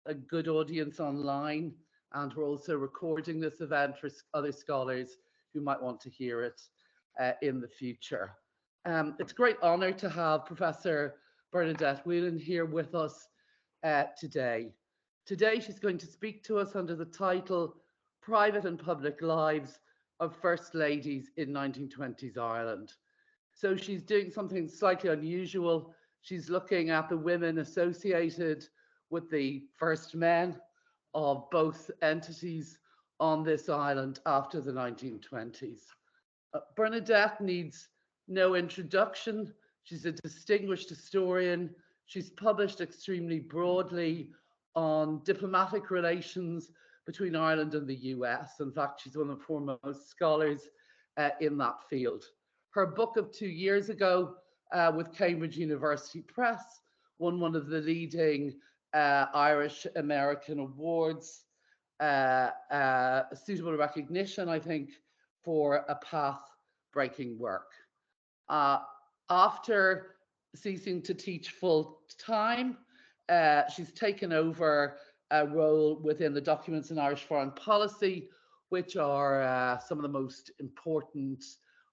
a good audience online, and we're also recording this event for other scholars who might want to hear it in the future. It's a great honour to have Professor Bernadette Whelan here with us today. Today, she's going to speak to us under the title Private and Public Lives of First Ladies in 1920s Ireland. So she's doing something slightly unusual. She's looking at the women associated with the first men of both entities on this island after the 1920s. Bernadette needs no introduction. She's a distinguished historian. She's published extremely broadly on diplomatic relations between Ireland and the US. In fact, she's one of the foremost scholars in that field. Her book of 2 years ago with Cambridge University Press won one of the leading Irish American awards, suitable recognition, I think, for a path-breaking work. After ceasing to teach full time, she's taken over a role within the Documents in Irish Foreign Policy, which are some of the most important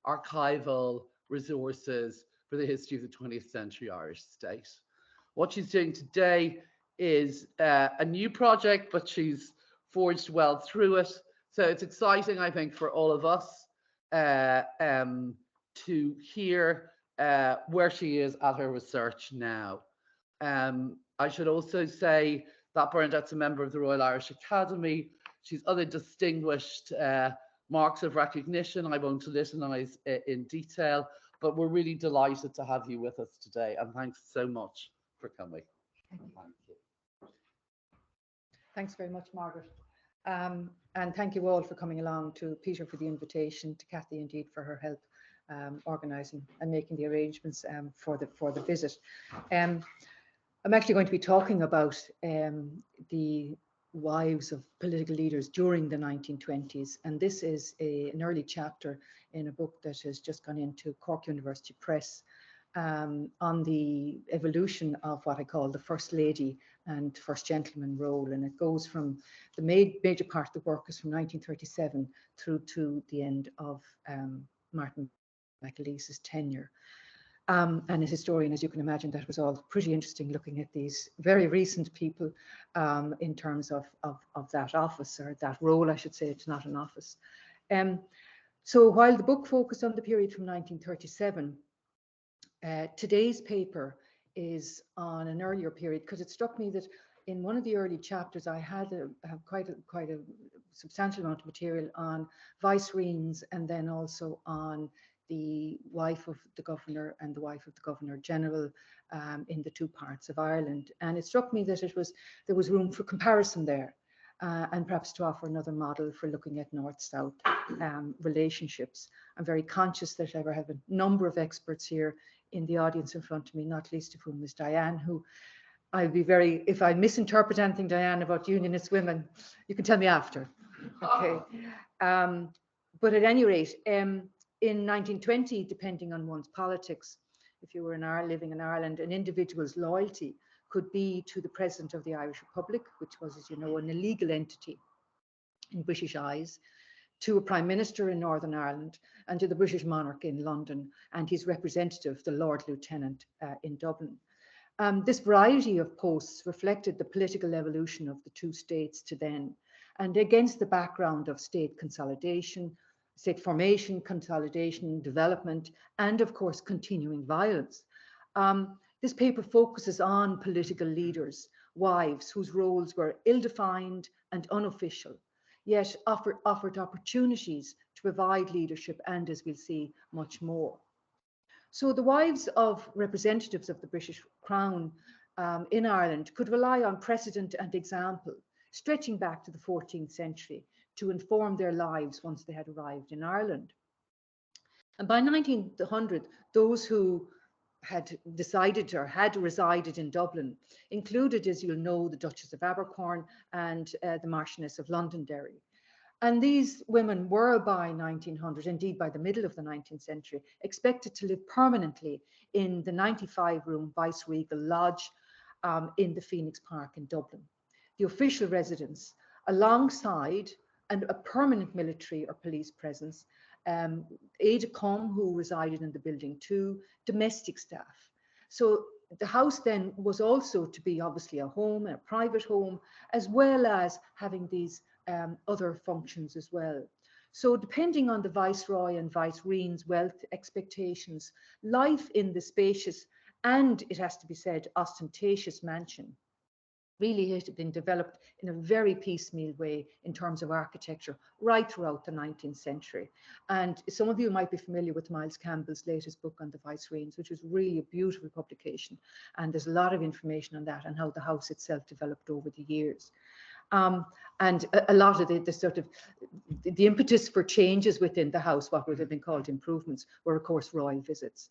archival resources for the history of the 20th century Irish state. What she's doing today is a new project, but she's forged well through it. So it's exciting, I think, for all of us to hear where she is at her research now. I should also say that Bernadette's a member of the Royal Irish Academy. She's other distinguished marks of recognition I won't litanize in detail, but we're really delighted to have you with us today, and thanks so much for coming. Thank you. Thanks very much, Margaret. And thank you all for coming along, to Peter for the invitation, to Kathy indeed for her help organising and making the arrangements for the visit. I'm actually going to be talking about the wives of political leaders during the 1920s, and this is an early chapter in a book that has just gone into Cork University Press on the evolution of what I call the First Lady and First Gentleman role, and it goes from the major part of the work is from 1937 through to the end of Martin McAleese's tenure. And as a historian, as you can imagine, that was all pretty interesting, looking at these very recent people in terms of that office, or that role, I should say. It's not an office. So while the book focused on the period from 1937, today's paper is on an earlier period, because it struck me that in one of the early chapters I had quite a substantial amount of material on vicereines, and then also on the wife of the governor and the wife of the governor general in the two parts of Ireland. And it struck me that there was room for comparison there, and perhaps to offer another model for looking at North-South relationships. I'm very conscious that I have a number of experts here in the audience in front of me, not least of whom is Diane, who I'd be very, if I misinterpret anything, Diane, about unionist women, you can tell me after. Okay. But at any rate, in 1920, depending on one's politics, if you were living in Ireland, an individual's loyalty could be to the President of the Irish Republic, which was, as you know, an illegal entity in British eyes, to a Prime Minister in Northern Ireland, and to the British monarch in London, and his representative, the Lord Lieutenant in Dublin. This variety of posts reflected the political evolution of the two states to then, and against the background of state consolidation, state formation, consolidation, development, and of course, continuing violence. This paper focuses on political leaders, wives whose roles were ill-defined and unofficial, yet offered opportunities to provide leadership and, as we'll see, much more. So the wives of representatives of the British Crown in Ireland could rely on precedent and example, stretching back to the 14th century, to inform their lives once they had arrived in Ireland. And by 1900, those who had decided or had resided in Dublin included, as you'll know, the Duchess of Abercorn and the Marchioness of Londonderry. And these women were by 1900, indeed by the middle of the 19th century, expected to live permanently in the 95-room Viceregal Lodge in the Phoenix Park in Dublin. the official residence, alongside a permanent military or police presence, aide-de-camp who resided in the building too, domestic staff. So the house then was also to be obviously a home, a private home, as well as having these other functions as well. So depending on the Viceroy and Viceroy's wealth expectations, life in the spacious and, it has to be said, ostentatious mansion really had been developed in a very piecemeal way in terms of architecture right throughout the 19th century. And some of you might be familiar with Miles Campbell's latest book on the Viceroys, which was really a beautiful publication. And there's a lot of information on that and how the house itself developed over the years. And a lot of the sort of the impetus for changes within the house, what would have been called improvements, were of course royal visits.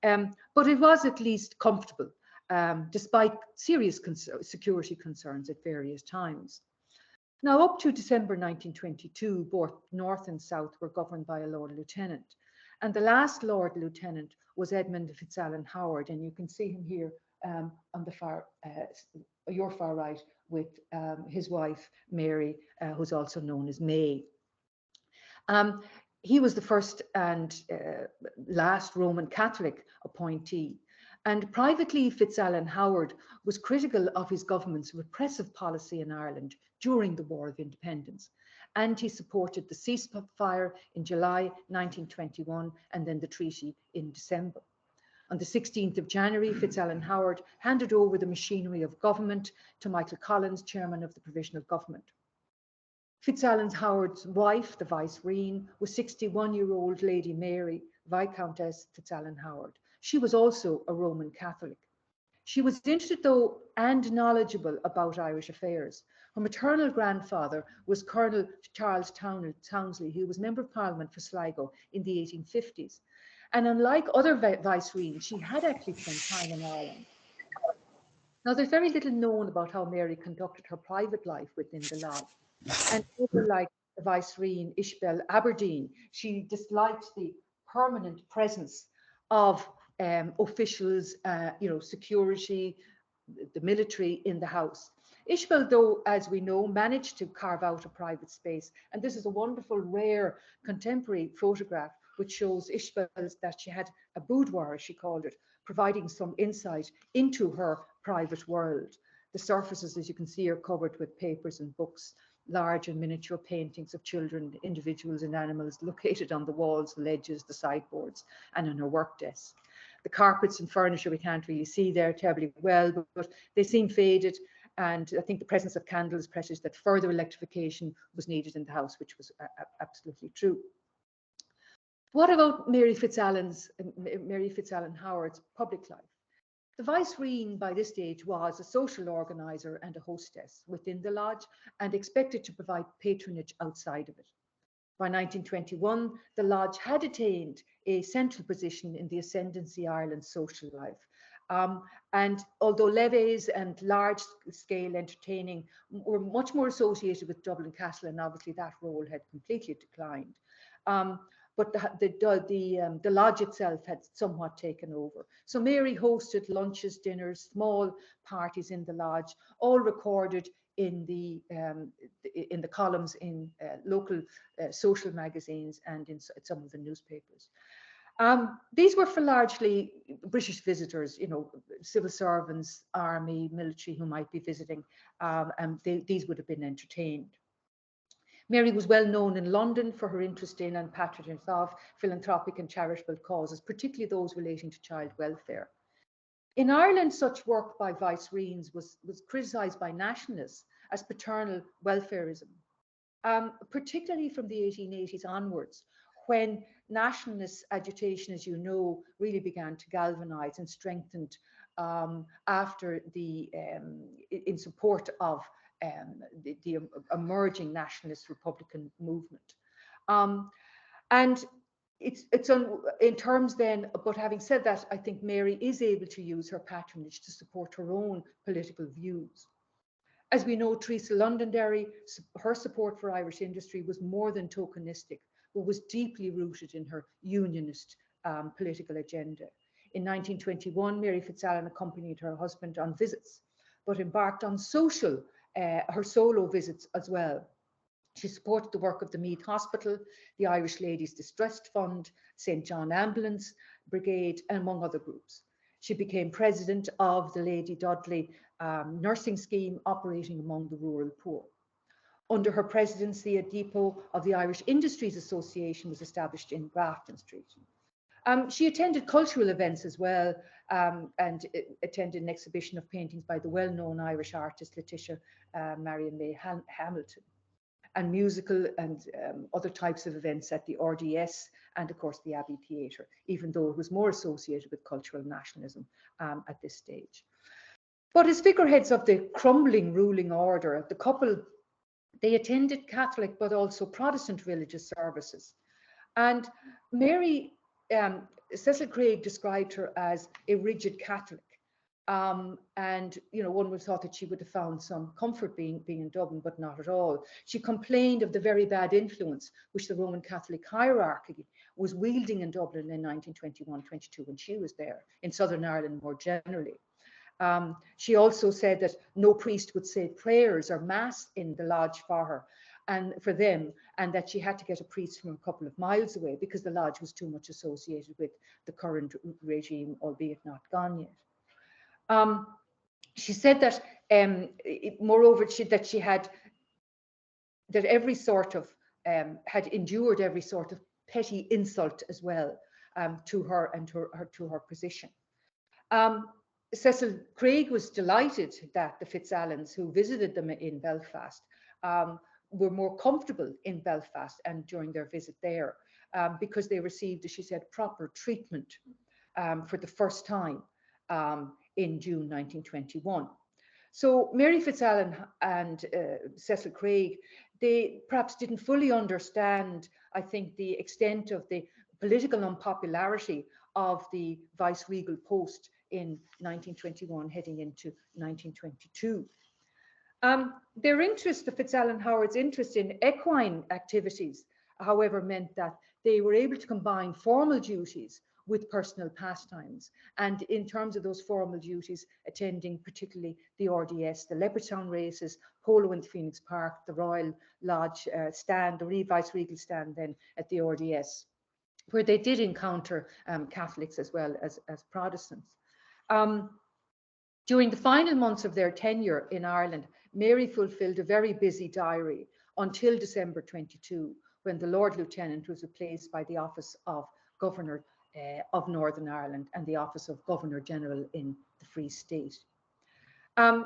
But it was at least comfortable, despite serious security concerns at various times. Now, up to December 1922, both North and South were governed by a Lord Lieutenant. And the last Lord Lieutenant was Edmund FitzAlan Howard, and you can see him here on the your far right, with his wife, Mary, who's also known as May. He was the first and last Roman Catholic appointee. And privately, FitzAlan Howard was critical of his government's repressive policy in Ireland during the War of Independence. And he supported the ceasefire in July 1921 and then the treaty in December. On the 16th of January, FitzAlan Howard handed over the machinery of government to Michael Collins, chairman of the Provisional Government. FitzAlan Howard's wife, the Viceroy, was 61-year-old Lady Mary, Viscountess FitzAlan Howard. She was also a Roman Catholic. She was interested, though, and knowledgeable about Irish affairs. Her maternal grandfather was Colonel Charles Townsley, who was Member of Parliament for Sligo in the 1850s. And unlike other viceroys, she had actually spent time in Ireland. Now, there's very little known about how Mary conducted her private life within the lodge. And like the Viceroy Ishbel Aberdeen, she disliked the permanent presence of officials, security, the military in the house. Ishbel, though, as we know, managed to carve out a private space. And this is a wonderful, rare, contemporary photograph which shows Ishbel that she had a boudoir, as she called it, providing some insight into her private world. The surfaces, as you can see, are covered with papers and books, large and miniature paintings of children, individuals and animals located on the walls, the ledges, the sideboards, and on her work desk. The carpets and furniture we can't really see there terribly well, but they seem faded. And I think the presence of candles pressures that further electrification was needed in the house, which was absolutely true. What about Mary FitzAlan Howard's public life? The Viceroy by this stage was a social organiser and a hostess within the lodge and expected to provide patronage outside of it. By 1921, the lodge had attained a central position in the Ascendancy Ireland's social life. And although levees and large-scale entertaining were much more associated with Dublin Castle, and obviously that role had completely declined, but the lodge itself had somewhat taken over. So Mary hosted lunches, dinners, small parties in the lodge, all recorded in the columns in local social magazines and in some of the newspapers. These were for largely British visitors, civil servants, army, military who might be visiting, and these would have been entertained. Mary was well known in London for her interest in and patronage of philanthropic and charitable causes, particularly those relating to child welfare. In Ireland, such work by viceroys was criticised by nationalists as paternal welfarism, particularly from the 1880s onwards, when nationalist agitation, as you know, really began to galvanise and strengthened after in support of the emerging nationalist Republican movement. And it's in terms then, but having said that, I think Mary is able to use her patronage to support her own political views. As we know, Teresa Londonderry, her support for Irish industry was more than tokenistic, but was deeply rooted in her unionist political agenda. In 1921, Mary FitzAlan accompanied her husband on visits, but embarked on social her solo visits as well. She supported the work of the Meath Hospital, the Irish Ladies Distress Fund, St. John Ambulance Brigade, and among other groups. She became president of the Lady Dudley nursing scheme operating among the rural poor. Under her presidency, a depot of the Irish Industries Association was established in Grafton Street. She attended cultural events as well, and attended an exhibition of paintings by the well-known Irish artist Letitia Marion May Hamilton, and musical and other types of events at the RDS and, of course, the Abbey Theatre, even though it was more associated with cultural nationalism at this stage. But as figureheads of the crumbling ruling order, the couple, they attended Catholic but also Protestant religious services. And Mary, Cecil Craig described her as a rigid Catholic. And, you know, one would have thought that she would have found some comfort being in Dublin, but not at all. She complained of the very bad influence which the Roman Catholic hierarchy was wielding in Dublin in 1921-22 when she was there, in Southern Ireland more generally. She also said that no priest would say prayers or mass in the lodge for her and for them, and that she had to get a priest from a couple of miles away because the lodge was too much associated with the current regime, albeit not gone yet. She said that, moreover, that every sort of had endured every sort of petty insult as well to her and to her position. Cecil Craig was delighted that the Fitzalans, who visited them in Belfast, were more comfortable in Belfast and during their visit there, because they received, as she said, proper treatment for the first time in June 1921. So Mary Fitzalan and Cecil Craig, they perhaps didn't fully understand, I think, the extent of the political unpopularity of the vice-regal post in 1921 heading into 1922. Their interest, the Fitzalan Howard's interest in equine activities, however, meant that they were able to combine formal duties with personal pastimes. And in terms of those formal duties, attending particularly the RDS, the Leopardstown races, polo in Phoenix Park, the Royal Lodge stand, the Vice-Regal stand then at the RDS, where they did encounter Catholics as well as Protestants. During the final months of their tenure in Ireland, Mary fulfilled a very busy diary until December 22, when the Lord Lieutenant was replaced by the office of Governor of Northern Ireland and the office of Governor General in the Free State.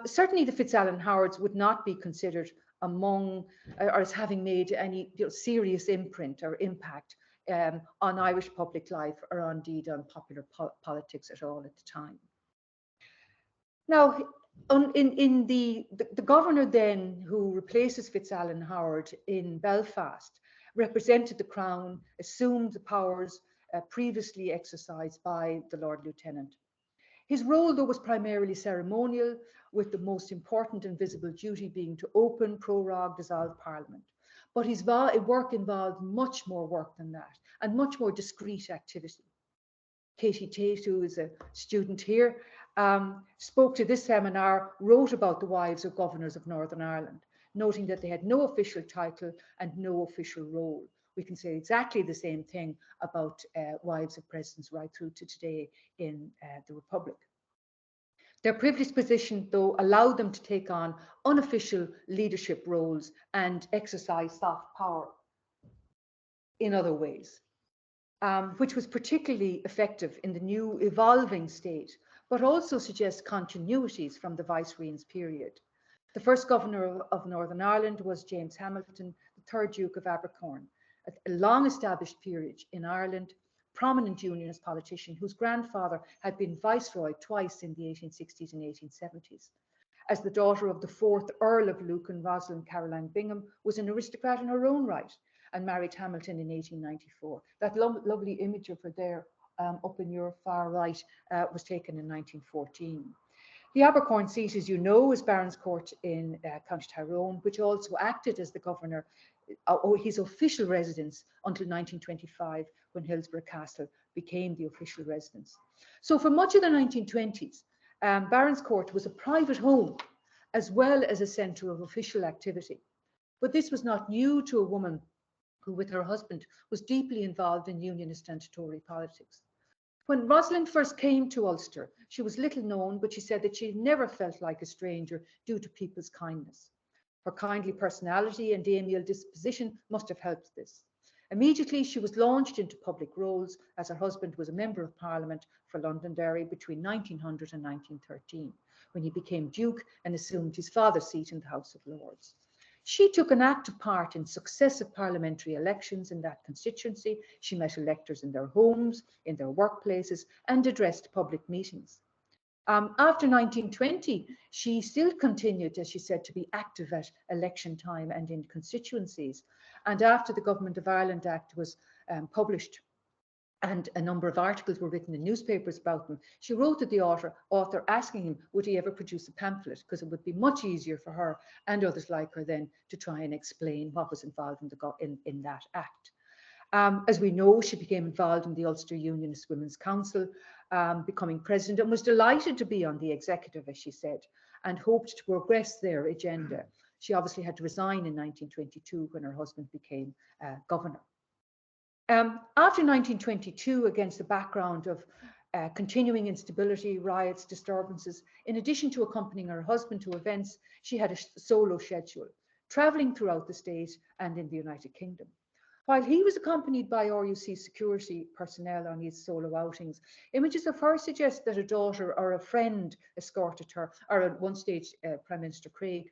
Certainly the Fitzalan Howards would not be considered among or as having made any serious imprint or impact on Irish public life or indeed on popular politics at all at the time. Now, in the governor then who replaces Fitzalan Howard in Belfast represented the Crown, assumed the powers previously exercised by the Lord Lieutenant. His role, though, was primarily ceremonial, with the most important and visible duty being to open, prorogue, dissolve Parliament. But his work involved much more work than that, and much more discreet activity. Katie Tate, who is a student here, spoke to this seminar, wrote about the wives of governors of Northern Ireland, noting that they had no official title and no official role. We can say exactly the same thing about wives of presidents right through to today in the Republic. Their privileged position, though, allowed them to take on unofficial leadership roles and exercise soft power in other ways, which was particularly effective in the new evolving state, but also suggests continuities from the Viceroy's period. The first governor of Northern Ireland was James Hamilton, the third Duke of Abercorn, a long-established peerage in Ireland, prominent unionist politician whose grandfather had been viceroy twice in the 1860s and 1870s. As the daughter of the fourth Earl of Lucan, Rosalind Caroline Bingham was an aristocrat in her own right and married Hamilton in 1894. That lovely image of her there up in your far right was taken in 1914. The Abercorn seat, as you know, is Baronscourt in County Tyrone, which also acted as the governor, his official residence until 1925, when Hillsborough Castle became the official residence. So for much of the 1920s, Baronscourt was a private home as well as a centre of official activity. But this was not new to a woman who, with her husband, was deeply involved in Unionist and Tory politics. When Rosalind first came to Ulster, she was little known, but she said that she never felt like a stranger due to people's kindness. Her kindly personality and amiable disposition must have helped this. Immediately, she was launched into public roles as her husband was a Member of Parliament for Londonderry between 1900 and 1913, when he became Duke and assumed his father's seat in the House of Lords. She took an active part in successive parliamentary elections in that constituency. She met electors in their homes, in their workplaces, and addressed public meetings. After 1920, she still continued, as she said, to be active at election time and in constituencies. And after the Government of Ireland Act was published and a number of articles were written in newspapers about them, she wrote to the author asking him, would he ever produce a pamphlet? Because it would be much easier for her and others like her then to try and explain what was involved in that act. As we know, she became involved in the Ulster Unionist Women's Council, becoming president, and was delighted to be on the executive, as she said, and hoped to progress their agenda. She obviously had to resign in 1922 when her husband became governor. After 1922, against the background of continuing instability, riots, disturbances, in addition to accompanying her husband to events, she had a solo schedule, travelling throughout the state and in the United Kingdom. While he was accompanied by RUC security personnel on his solo outings, images of her suggest that a daughter or a friend escorted her, or at one stage Prime Minister Craig.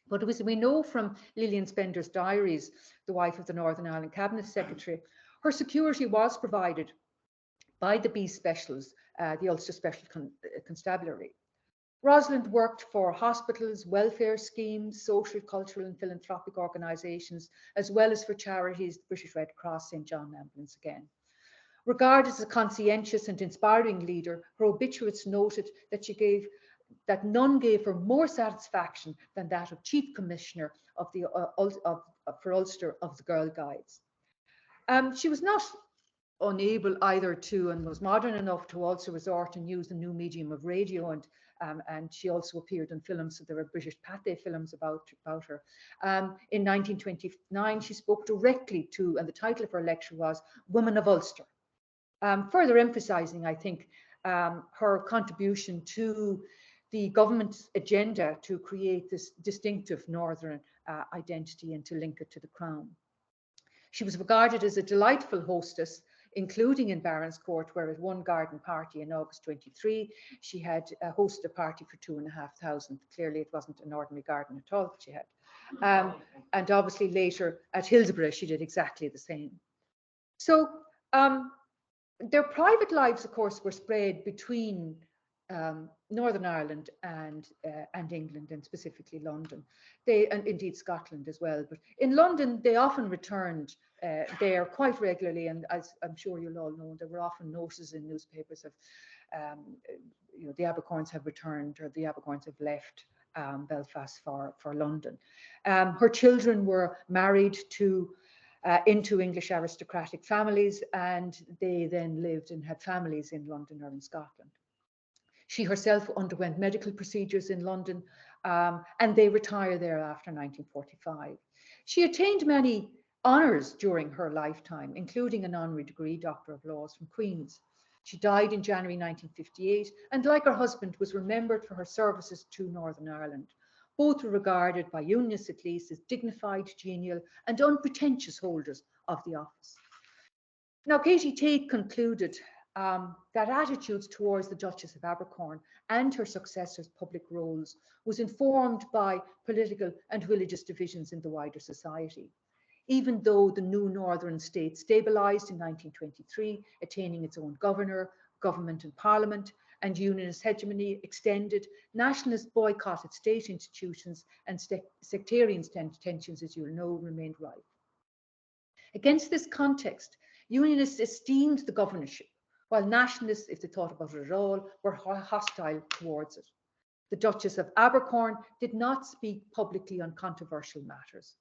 But as we know from Lillian Spender's diaries, the wife of the Northern Ireland Cabinet Secretary, her security was provided by the B Specials, the Ulster Special Constabulary. Rosalind worked for hospitals, welfare schemes, social, cultural and philanthropic organisations, as well as for charities, the British Red Cross, St John Ambulance again. Regarded as a conscientious and inspiring leader, her obituaries noted that none gave her more satisfaction than that of Chief Commissioner for Ulster of the Girl Guides. She was not unable either to, and was modern enough to also resort and use the new medium of radio, and she also appeared in films. So there were British Pathé films about her. In 1929, she spoke directly to, and the title of her lecture was Women of Ulster, further emphasising, I think, her contribution to the government's agenda to create this distinctive northern identity and to link it to the crown. She was regarded as a delightful hostess, including in Barons Court, where at one garden party in August 23, she had hosted a party for 2,500. Clearly, it wasn't an ordinary garden at all that she had. And obviously later at Hillsborough, she did exactly the same. So their private lives, of course, were spread between Northern Ireland and England, and specifically London, and indeed Scotland as well. But in London, they often returned there quite regularly, and as I'm sure you'll all know, there were often notices in newspapers of, the Abercorns have returned, or the Abercorns have left Belfast for London. Her children were married into English aristocratic families, and they then lived and had families in London or in Scotland. She herself underwent medical procedures in London, and they retired there after 1945. She attained many honours during her lifetime, including an honorary degree, Doctor of Laws from Queen's. She died in January 1958, and like her husband, was remembered for her services to Northern Ireland. Both were regarded by Unionists at least as dignified, genial and unpretentious holders of the office. Now, Katie Tate concluded that attitudes towards the Duchess of Abercorn and her successors' public roles was informed by political and religious divisions in the wider society. Even though the new northern state stabilised in 1923, attaining its own governor, government and parliament, and unionist hegemony extended, nationalists boycotted state institutions, and sectarian tensions, as you'll know, remained rife. Against this context, unionists esteemed the governorship, while nationalists, if they thought about it at all, were hostile towards it. The Duchess of Abercorn did not speak publicly on controversial matters,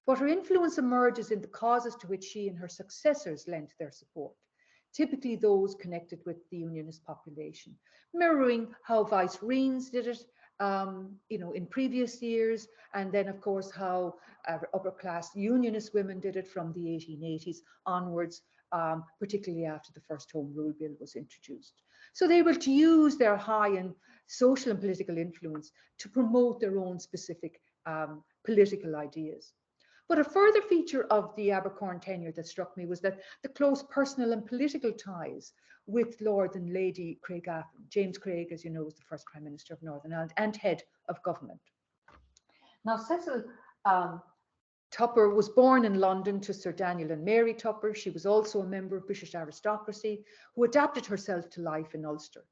but her influence emerges in the causes to which she and her successors lent their support, typically those connected with the unionist population, mirroring how Vice Reines did it in previous years, and then of course how upper class unionist women did it from the 1880s onwards, particularly after the first Home Rule Bill was introduced. So they were to use their high and social and political influence to promote their own specific political ideas. But a further feature of the Abercorn tenure that struck me was that the close personal and political ties with Lord and Lady Craigavon. James Craig, as you know, was the first Prime Minister of Northern Ireland and head of government. Now, Cecil Tupper was born in London to Sir Daniel and Mary Tupper. She was also a member of British aristocracy who adapted herself to life in Ulster.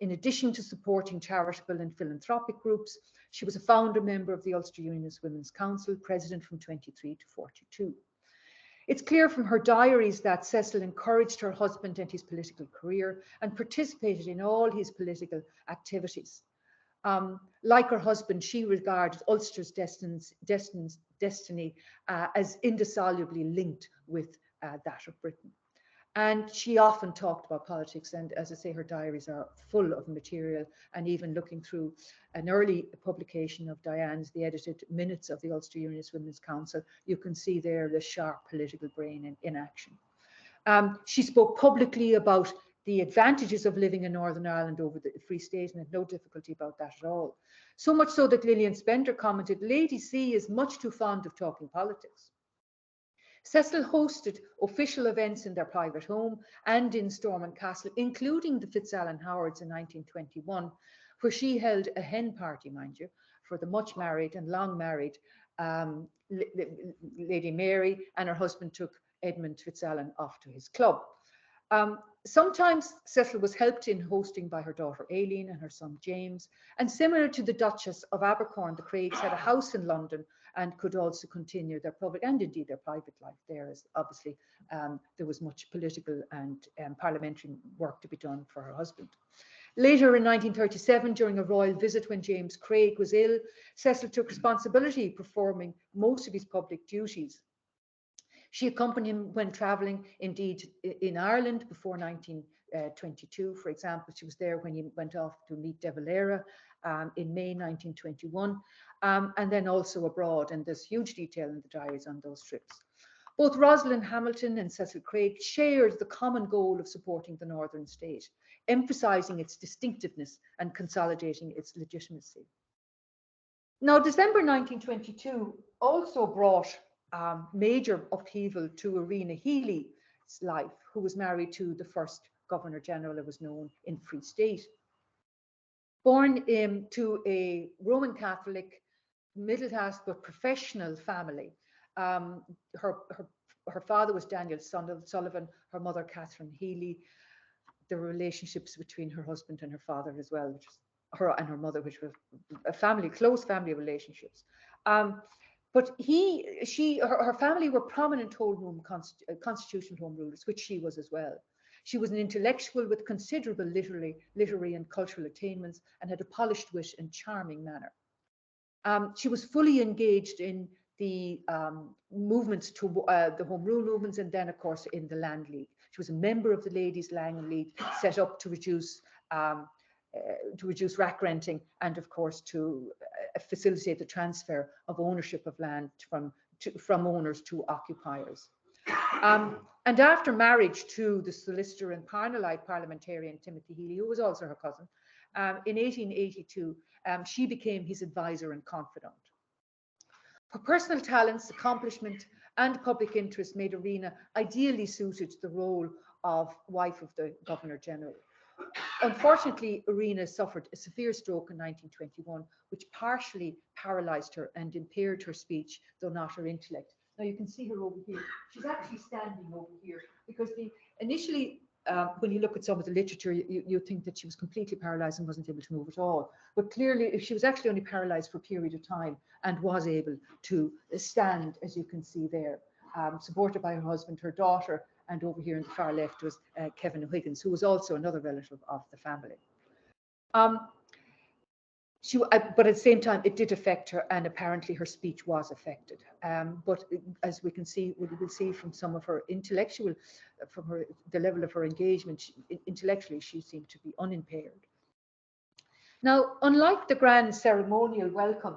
In addition to supporting charitable and philanthropic groups, she was a founder member of the Ulster Unionist Women's Council, president from 23 to 42. It's clear from her diaries that Cecil encouraged her husband and his political career and participated in all his political activities. Like her husband, she regarded Ulster's destiny as indissolubly linked with that of Britain. And she often talked about politics, and as I say, her diaries are full of material, and even looking through an early publication of Diane's, the edited minutes of the Ulster Unionist Women's Council, you can see there the sharp political brain in action. She spoke publicly about the advantages of living in Northern Ireland over the Free State and had no difficulty about that at all. So much so that Lillian Spender commented, "Lady C is much too fond of talking politics." Cecil hosted official events in their private home and in Stormont Castle, including the Fitzalan Howards in 1921, where she held a hen party, mind you, for the much married and long married Lady Mary, and her husband took Edmund Fitzalan off to his club. Sometimes Cecil was helped in hosting by her daughter Aileen and her son James, and similar to the Duchess of Abercorn, the Craigs had a house in London and could also continue their public and indeed their private life there, as obviously there was much political and parliamentary work to be done for her husband. Later in 1937, during a royal visit when James Craig was ill, Cecil took responsibility performing most of his public duties. She accompanied him when travelling, indeed, in Ireland before 1922. For example, she was there when he went off to meet De Valera in May 1921, and then also abroad. And there's huge detail in the diaries on those trips. Both Rosalind Hamilton and Cecil Craig shared the common goal of supporting the Northern state, emphasising its distinctiveness and consolidating its legitimacy. Now, December 1922 also brought major upheaval to Irina Healy's life, who was married to the first Governor General that was known in Free State. Born to a Roman Catholic, middle class but professional family. Her father was Daniel Sullivan, her mother Catherine Healy. The relationships between her husband and her father as well, which was her and her mother, which were close family relationships. But her family were prominent constitutional home rulers, which she was as well. She was an intellectual with considerable literary and cultural attainments and had a polished wit and charming manner. She was fully engaged in the movements to the Home Rule movements, and then, of course, in the Land League. She was a member of the Ladies' Land League, set up to reduce rack renting and, of course, to facilitate the transfer of ownership of land from owners to occupiers. And after marriage to the solicitor and Parnellite parliamentarian Timothy Healy, who was also her cousin, in 1882, she became his advisor and confidant. Her personal talents, accomplishment, and public interest made Irina ideally suited the role of wife of the Governor General. Unfortunately, Irina suffered a severe stroke in 1921, which partially paralysed her and impaired her speech, though not her intellect. Now you can see her over here. She's actually standing over here because initially, when you look at some of the literature, you think that she was completely paralysed and wasn't able to move at all. But clearly, she was actually only paralysed for a period of time and was able to stand, as you can see there, supported by her husband, her daughter, and over here on the far left was Kevin O'Higgins, who was also another relative of the family. But at the same time, it did affect her, and apparently her speech was affected. But as we can see, we will see from some of her intellectual, the level of her engagement, intellectually, she seemed to be unimpaired. Now, unlike the grand ceremonial welcome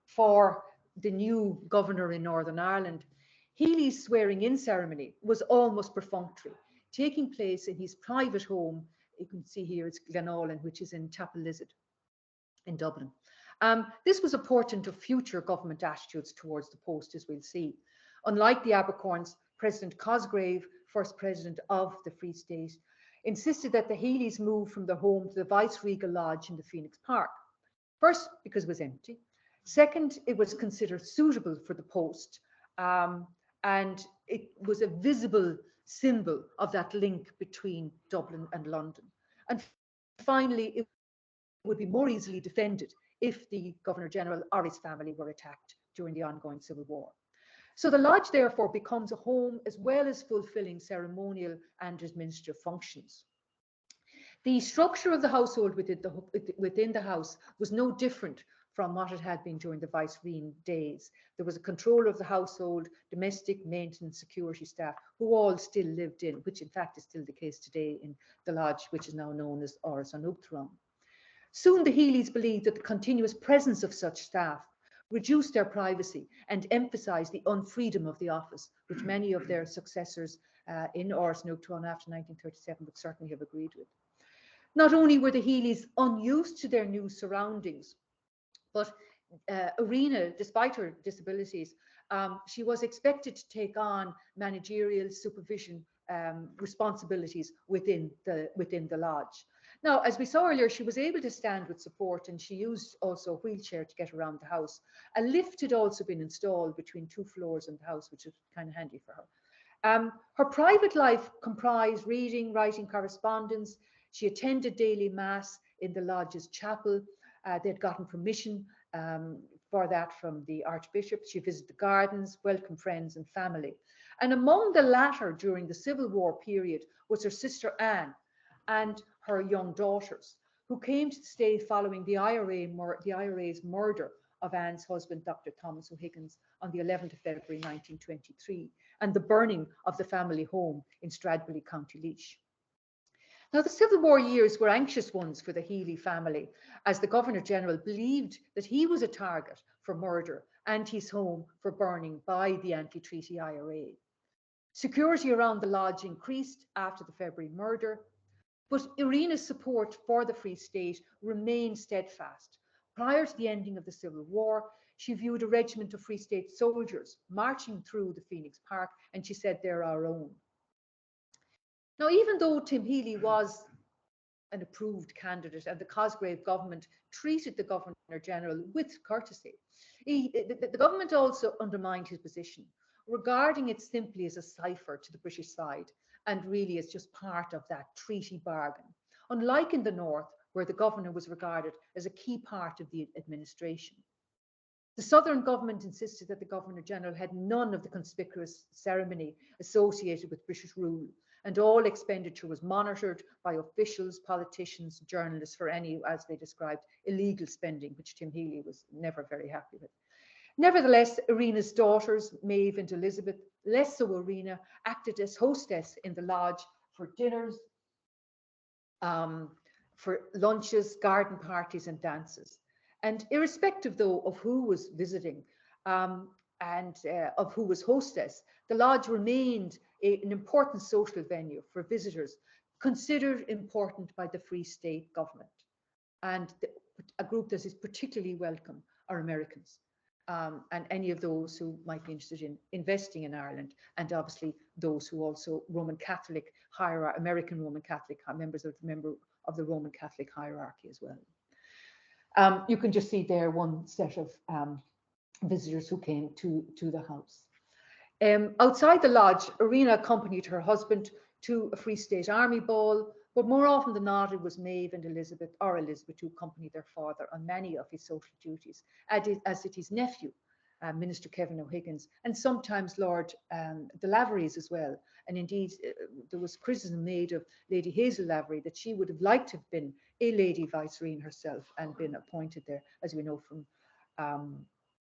for the new governor in Northern Ireland, Healy's swearing-in ceremony was almost perfunctory, taking place in his private home. You can see here it's Glenallen, which is in Chapel Lizard in Dublin. This was a portent of future government attitudes towards the post, as we'll see. Unlike the Abercorns, President Cosgrave, first president of the Free State, insisted that the Healys move from their home to the Vice-Regal Lodge in the Phoenix Park. First, because it was empty. Second, it was considered suitable for the post, and it was a visible symbol of that link between Dublin and London. And finally, it would be more easily defended if the Governor-General or his family were attacked during the ongoing Civil War. So the lodge therefore becomes a home as well as fulfilling ceremonial and administrative functions. The structure of the household within the house was no different from what it had been during the Viceregal days. There was a controller of the household, domestic, maintenance, security staff, who all still lived in, which in fact is still the case today in the lodge, which is now known as Áras an Uachtaráin. Soon the Healys believed that the continuous presence of such staff reduced their privacy and emphasised the unfreedom of the office, which many of their successors in Áras an Uachtaráin after 1937 would certainly have agreed with. Not only were the Healys unused to their new surroundings, but Irina, despite her disabilities, she was expected to take on managerial supervision responsibilities within the lodge. Now, as we saw earlier, she was able to stand with support, and she used also a wheelchair to get around the house. A lift had also been installed between 2 floors in the house, which was kind of handy for her. Her private life comprised reading, writing correspondence. She attended daily mass in the lodge's chapel. They'd gotten permission for that from the Archbishop. She visited the gardens, welcomed friends and family. And among the latter during the Civil War period was her sister Anne and her young daughters, who came to stay following the IRA's murder of Anne's husband, Dr. Thomas O'Higgins, on the 11th of February 1923, and the burning of the family home in Stradbally, County Laois. Now, the Civil War years were anxious ones for the Healy family, as the Governor-General believed that he was a target for murder and his home for burning by the anti-treaty IRA. Security around the lodge increased after the February murder, but Irina's support for the Free State remained steadfast. Prior to the ending of the Civil War, she viewed a regiment of Free State soldiers marching through the Phoenix Park, and she said, "They're our own." Now, even though Tim Healy was an approved candidate and the Cosgrave government treated the Governor-General with courtesy, the government also undermined his position, regarding it simply as a cipher to the British side and really as just part of that treaty bargain, unlike in the north, where the governor was regarded as a key part of the administration. The Southern government insisted that the Governor-General had none of the conspicuous ceremony associated with British rule, and all expenditure was monitored by officials, politicians, journalists for any, as they described, illegal spending, which Tim Healy was never very happy with. Nevertheless, Irina's daughters, Maeve and Elizabeth, less so Irina, acted as hostess in the lodge for dinners, for lunches, garden parties and dances. And irrespective, though, of who was visiting and of who was hostess, the lodge remained an important social venue for visitors, considered important by the Free State government. And a group that is particularly welcome are Americans, and any of those who might be interested in investing in Ireland, and obviously those who also Roman Catholic hierarchy, American Roman Catholic members of the Roman Catholic hierarchy as well. You can just see there one set of visitors who came to the house. Outside the lodge, Irina accompanied her husband to a Free State Army ball, but more often than not, it was Maeve and Elizabeth who accompanied their father on many of his social duties, as did his nephew, Minister Kevin O'Higgins, and sometimes Lord de Lavery's as well. And indeed, there was criticism made of Lady Hazel Lavery that she would have liked to have been a Lady Viceregal herself and been appointed there, as we know from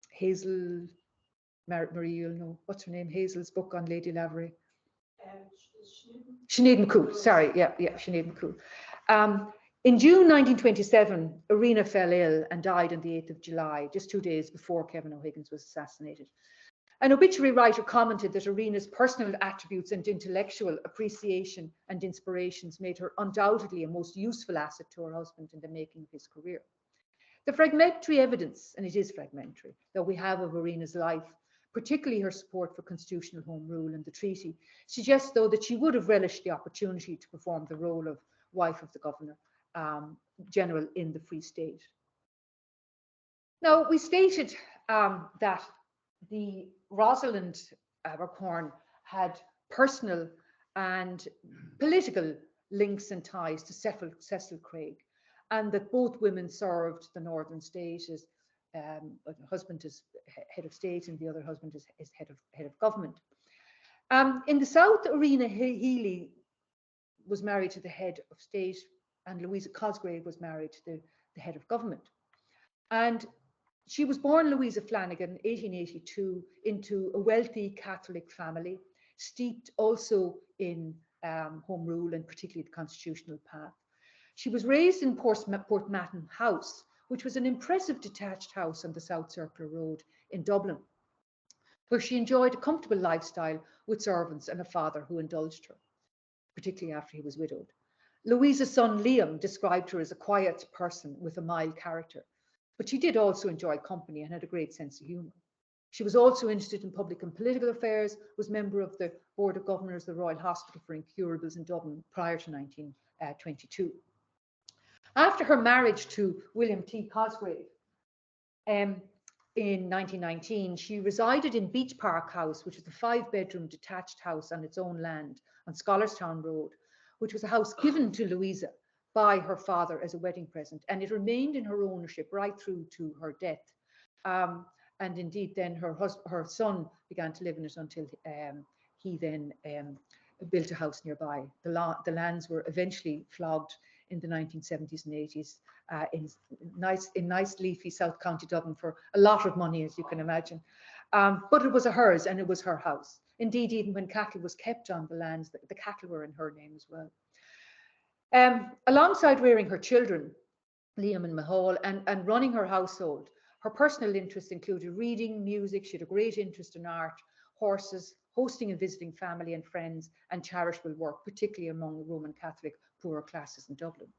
Hazel, Marie, you'll know, what's her name, Hazel's book on Lady Lavery? Sinead McCool, sorry, yeah, Sinead McCool. In June 1927, Irina fell ill and died on the 8th of July, just 2 days before Kevin O'Higgins was assassinated. An obituary writer commented that Irina's personal attributes and intellectual appreciation and inspirations made her undoubtedly a most useful asset to her husband in the making of his career. The fragmentary evidence, and it is fragmentary, that we have of Irina's life, particularly her support for constitutional home rule and the treaty, suggests, though, that she would have relished the opportunity to perform the role of wife of the governor general in the Free State. Now, we stated that the Rosalind Abercorn had personal and political links and ties to Cecil Craig, and that both women served the Northern State as the husband is head of state and the other husband is head of government. In the South, Irina Healy was married to the head of state, and Louisa Cosgrave was married to the head of government. And she was born Louisa Flanagan in 1882 into a wealthy Catholic family, steeped also in home rule and particularly the constitutional path. She was raised in Portmatton House, which was an impressive detached house on the South Circular Road in Dublin, where she enjoyed a comfortable lifestyle with servants and a father who indulged her, particularly after he was widowed. Louisa's son Liam described her as a quiet person with a mild character, but she did also enjoy company and had a great sense of humour. She was also interested in public and political affairs, was member of the Board of Governors of the Royal Hospital for Incurables in Dublin prior to 1922. After her marriage to William T. Cosgrave in 1919, she resided in Beach Park House, which was a 5-bedroom detached house on its own land on Scholarstown Road, which was a house given to Louisa by her father as a wedding present, and it remained in her ownership right through to her death. And indeed, then her son began to live in it until he then built a house nearby. The lands were eventually flogged in the 1970s and 80s in nice leafy South County Dublin for a lot of money, as you can imagine. But it was hers and it was her house. Indeed, even when cattle was kept on the lands, the cattle were in her name as well. Alongside rearing her children, Liam and Mahal, and running her household, her personal interests included reading, music. She had a great interest in art, horses, hosting and visiting family and friends, and charitable work, particularly among the Roman Catholic poorer classes in Dublin.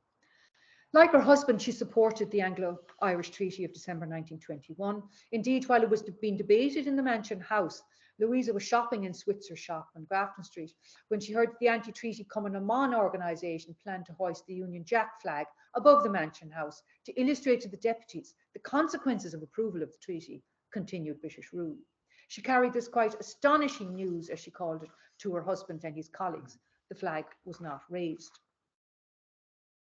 Like her husband, she supported the Anglo-Irish Treaty of December 1921. Indeed, while it was being debated in the Mansion House, Louisa was shopping in Switzer's shop on Grafton Street when she heard the anti-treaty Common Amman organisation planned to hoist the Union Jack flag above the Mansion House to illustrate to the deputies the consequences of approval of the treaty, continued British rule. She carried this quite astonishing news, as she called it, to her husband and his colleagues. The flag was not raised.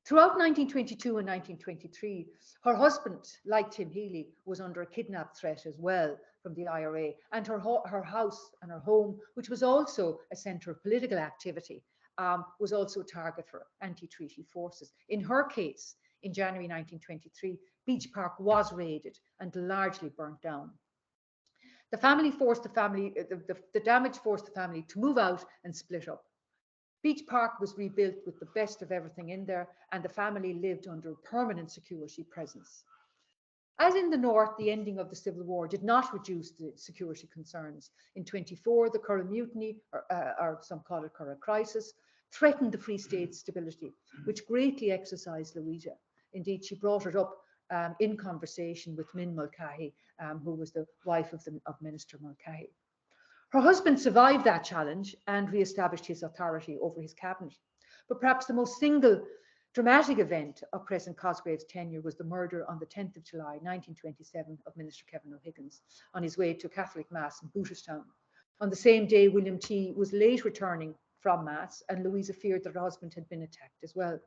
Throughout 1922 and 1923, her husband, like Tim Healy, was under a kidnap threat as well from the IRA, and her house and her home, which was also a centre of political activity, was also a target for anti-treaty forces. In her case, in January 1923, Beach Park was raided and largely burnt down. The damage forced the family to move out and split up. Beach Park was rebuilt with the best of everything in there, and the family lived under permanent security presence. As in the North, the ending of the Civil War did not reduce the security concerns. In 1924, the Curragh Mutiny, or some call it Curragh Crisis, threatened the Free State's stability, which greatly exercised Louisa. Indeed, she brought it up in conversation with Min Mulcahy, who was the wife of Minister Mulcahy. Her husband survived that challenge and re-established his authority over his cabinet. But perhaps the most single dramatic event of President Cosgrave's tenure was the murder on the 10th of July, 1927, of Minister Kevin O'Higgins on his way to a Catholic Mass in Booterstown. On the same day, William T. was late returning from Mass, and Louisa feared that her husband had been attacked as well.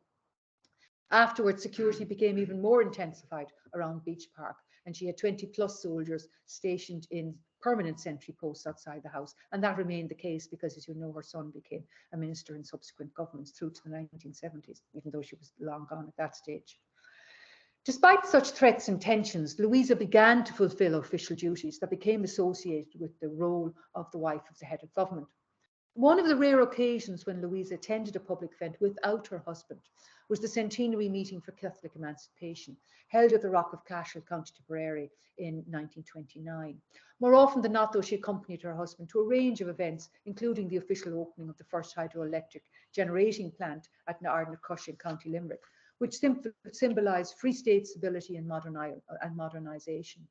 Afterwards, security became even more intensified around Beach Park, and she had 20+ soldiers stationed in permanent sentry posts outside the house. And that remained the case because, as you know, her son became a minister in subsequent governments through to the 1970s, even though she was long gone at that stage. Despite such threats and tensions, Louisa began to fulfill official duties that became associated with the role of the wife of the head of government. One of the rare occasions when Louisa attended a public event without her husband was the centenary meeting for Catholic emancipation, held at the Rock of Cashel, County Tipperary in 1929. More often than not, though, she accompanied her husband to a range of events, including the official opening of the first hydroelectric generating plant at Ardnacush in County Limerick, which symbolised Free State stability and modernisation.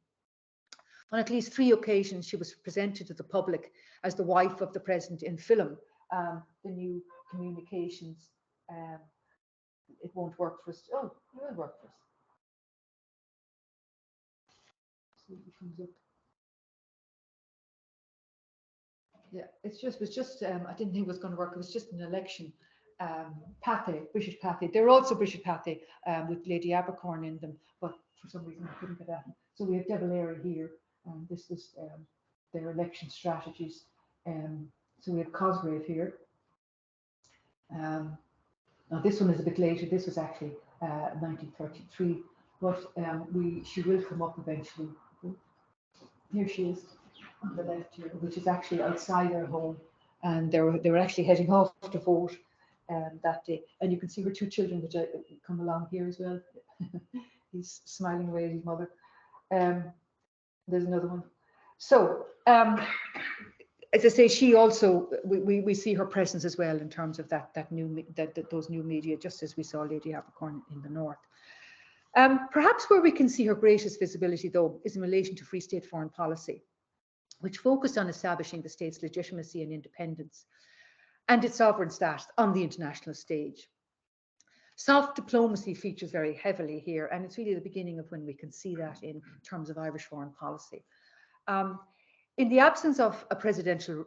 On at least 3 occasions, she was presented to the public as the wife of the president in film, the new communications. It won't work for us. Oh, it will work for us. See if it comes up. Yeah, it was just, I didn't think it was going to work. It was just an election. Pathé, British Pathé. They're also British Pathé with Lady Abercorn in them, but for some reason I couldn't get at them. So we have De Valera here. This was their election strategies. So we have Cosgrave here. Now this one is a bit later. This was actually 1933, but she will come up eventually. Here she is on the left here, which is actually outside her home, and they were actually heading off to vote that day. And you can see her 2 children, which come along here as well. He's smiling away at his mother. There's another one. So, as I say, she also, we see her presence as well in terms of those new media, just as we saw Lady Abercorn in the north. Perhaps where we can see her greatest visibility, though, is in relation to Free State foreign policy, which focused on establishing the state's legitimacy and independence and its sovereign status on the international stage. Soft diplomacy features very heavily here, and it's really the beginning of when we can see that in terms of Irish foreign policy. In the absence of a presidential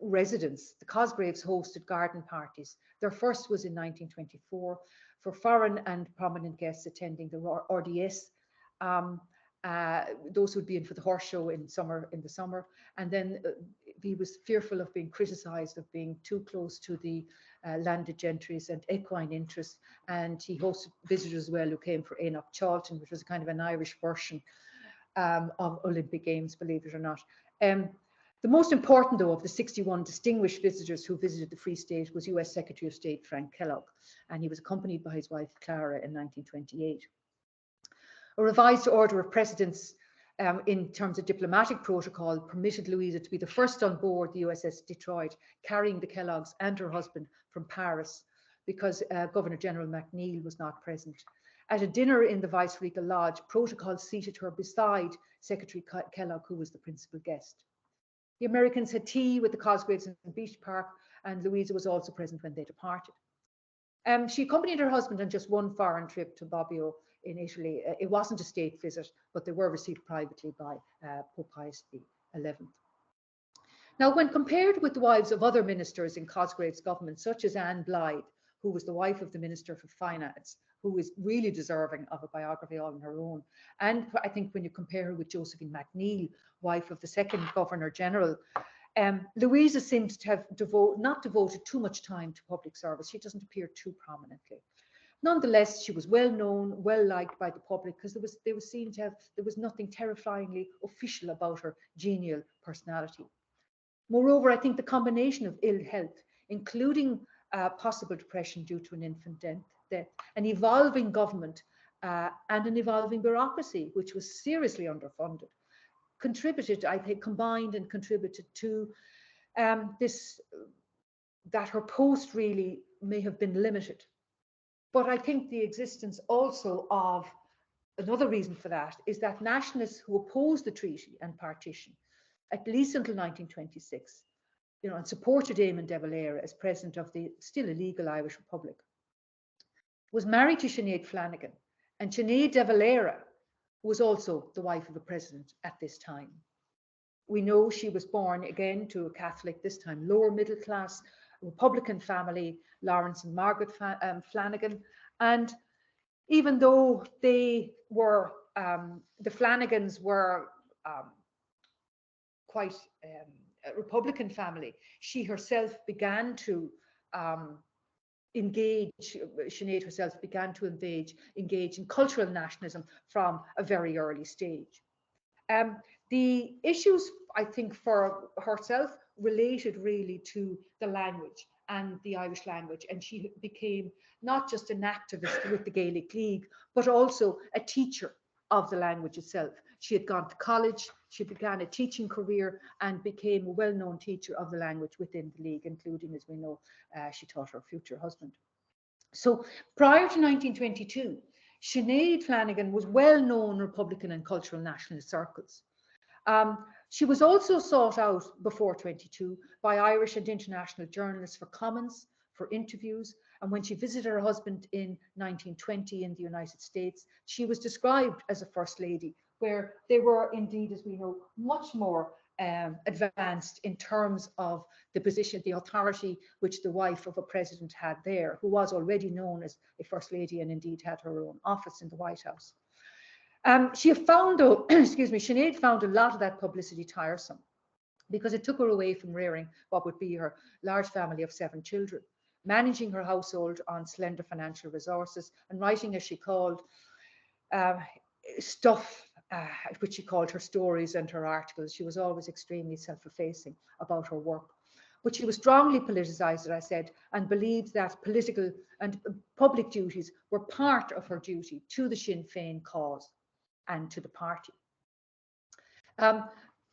residence, the Cosgraves hosted garden parties. Their first was in 1924 for foreign and prominent guests attending the RDS. Those would be in for the horse show in the summer, and then he was fearful of being criticised of being too close to the landed gentries and equine interests, and he hosted visitors as well who came for Enoch Charlton, which was a kind of an Irish version of Olympic Games, believe it or not. The most important, though, of the 61 distinguished visitors who visited the Free State was US Secretary of State Frank Kellogg, and he was accompanied by his wife Clara in 1928. A revised order of precedence in terms of diplomatic protocol permitted Louisa to be the first on board the USS Detroit, carrying the Kelloggs and her husband from Paris, because Governor General MacNeill was not present. At a dinner in the Viceregal Lodge, protocol seated her beside Secretary Kellogg, who was the principal guest. The Americans had tea with the Cosgraves in Beach Park, and Louisa was also present when they departed. She accompanied her husband on just one foreign trip to Bobbio in Italy. It wasn't a state visit, but they were received privately by Pope Pius XI. Now, when compared with the wives of other ministers in Cosgrave's government, such as Anne Blythe, who was the wife of the Minister for Finance, who is really deserving of a biography all on her own. And I think when you compare her with Josephine MacNeill, wife of the second Governor General, Louisa seems to have not devoted too much time to public service. She doesn't appear too prominently. Nonetheless, she was well known, well liked by the public, because there was nothing terrifyingly official about her genial personality. Moreover, I think the combination of ill health, including possible depression due to an infant death, an evolving government, and an evolving bureaucracy, which was seriously underfunded, combined and contributed to that her post really may have been limited. But I think the existence also of another reason for that is that nationalists who opposed the treaty and partition, at least until 1926, and supported Eamon de Valera as president of the still illegal Irish Republic, was married to Sinead Flanagan, and Sinead de Valera was also the wife of a president at this time. We know she was born again to a Catholic, this time lower middle class, Republican family, Lawrence and Margaret Flanagan. And even though they were, the Flanagans were quite a Republican family, she herself began to Sinead herself began to engage in cultural nationalism from a very early stage. The issues, I think, for herself related really to the language and the Irish language. And she became not just an activist with the Gaelic League, but also a teacher of the language itself. She had gone to college, she began a teaching career and became a well-known teacher of the language within the League, including, as we know, she taught her future husband. So prior to 1922, Sinead Flanagan was well-known in Republican and cultural nationalist circles. She was also sought out before 22 by Irish and international journalists for comments, for interviews. And when she visited her husband in 1920 in the United States, she was described as a first lady, where they were indeed, as we know, much more advanced in terms of the position, the authority which the wife of a president had there, who was already known as a first lady and indeed had her own office in the White House. She found, though, excuse me, Sinead found a lot of that publicity tiresome because it took her away from rearing what would be her large family of 7 children, managing her household on slender financial resources and writing, as she called, stuff, which she called her stories and her articles. She was always extremely self-effacing about her work. But she was strongly politicized, as I said, and believed that political and public duties were part of her duty to the Sinn Féin cause and to the party.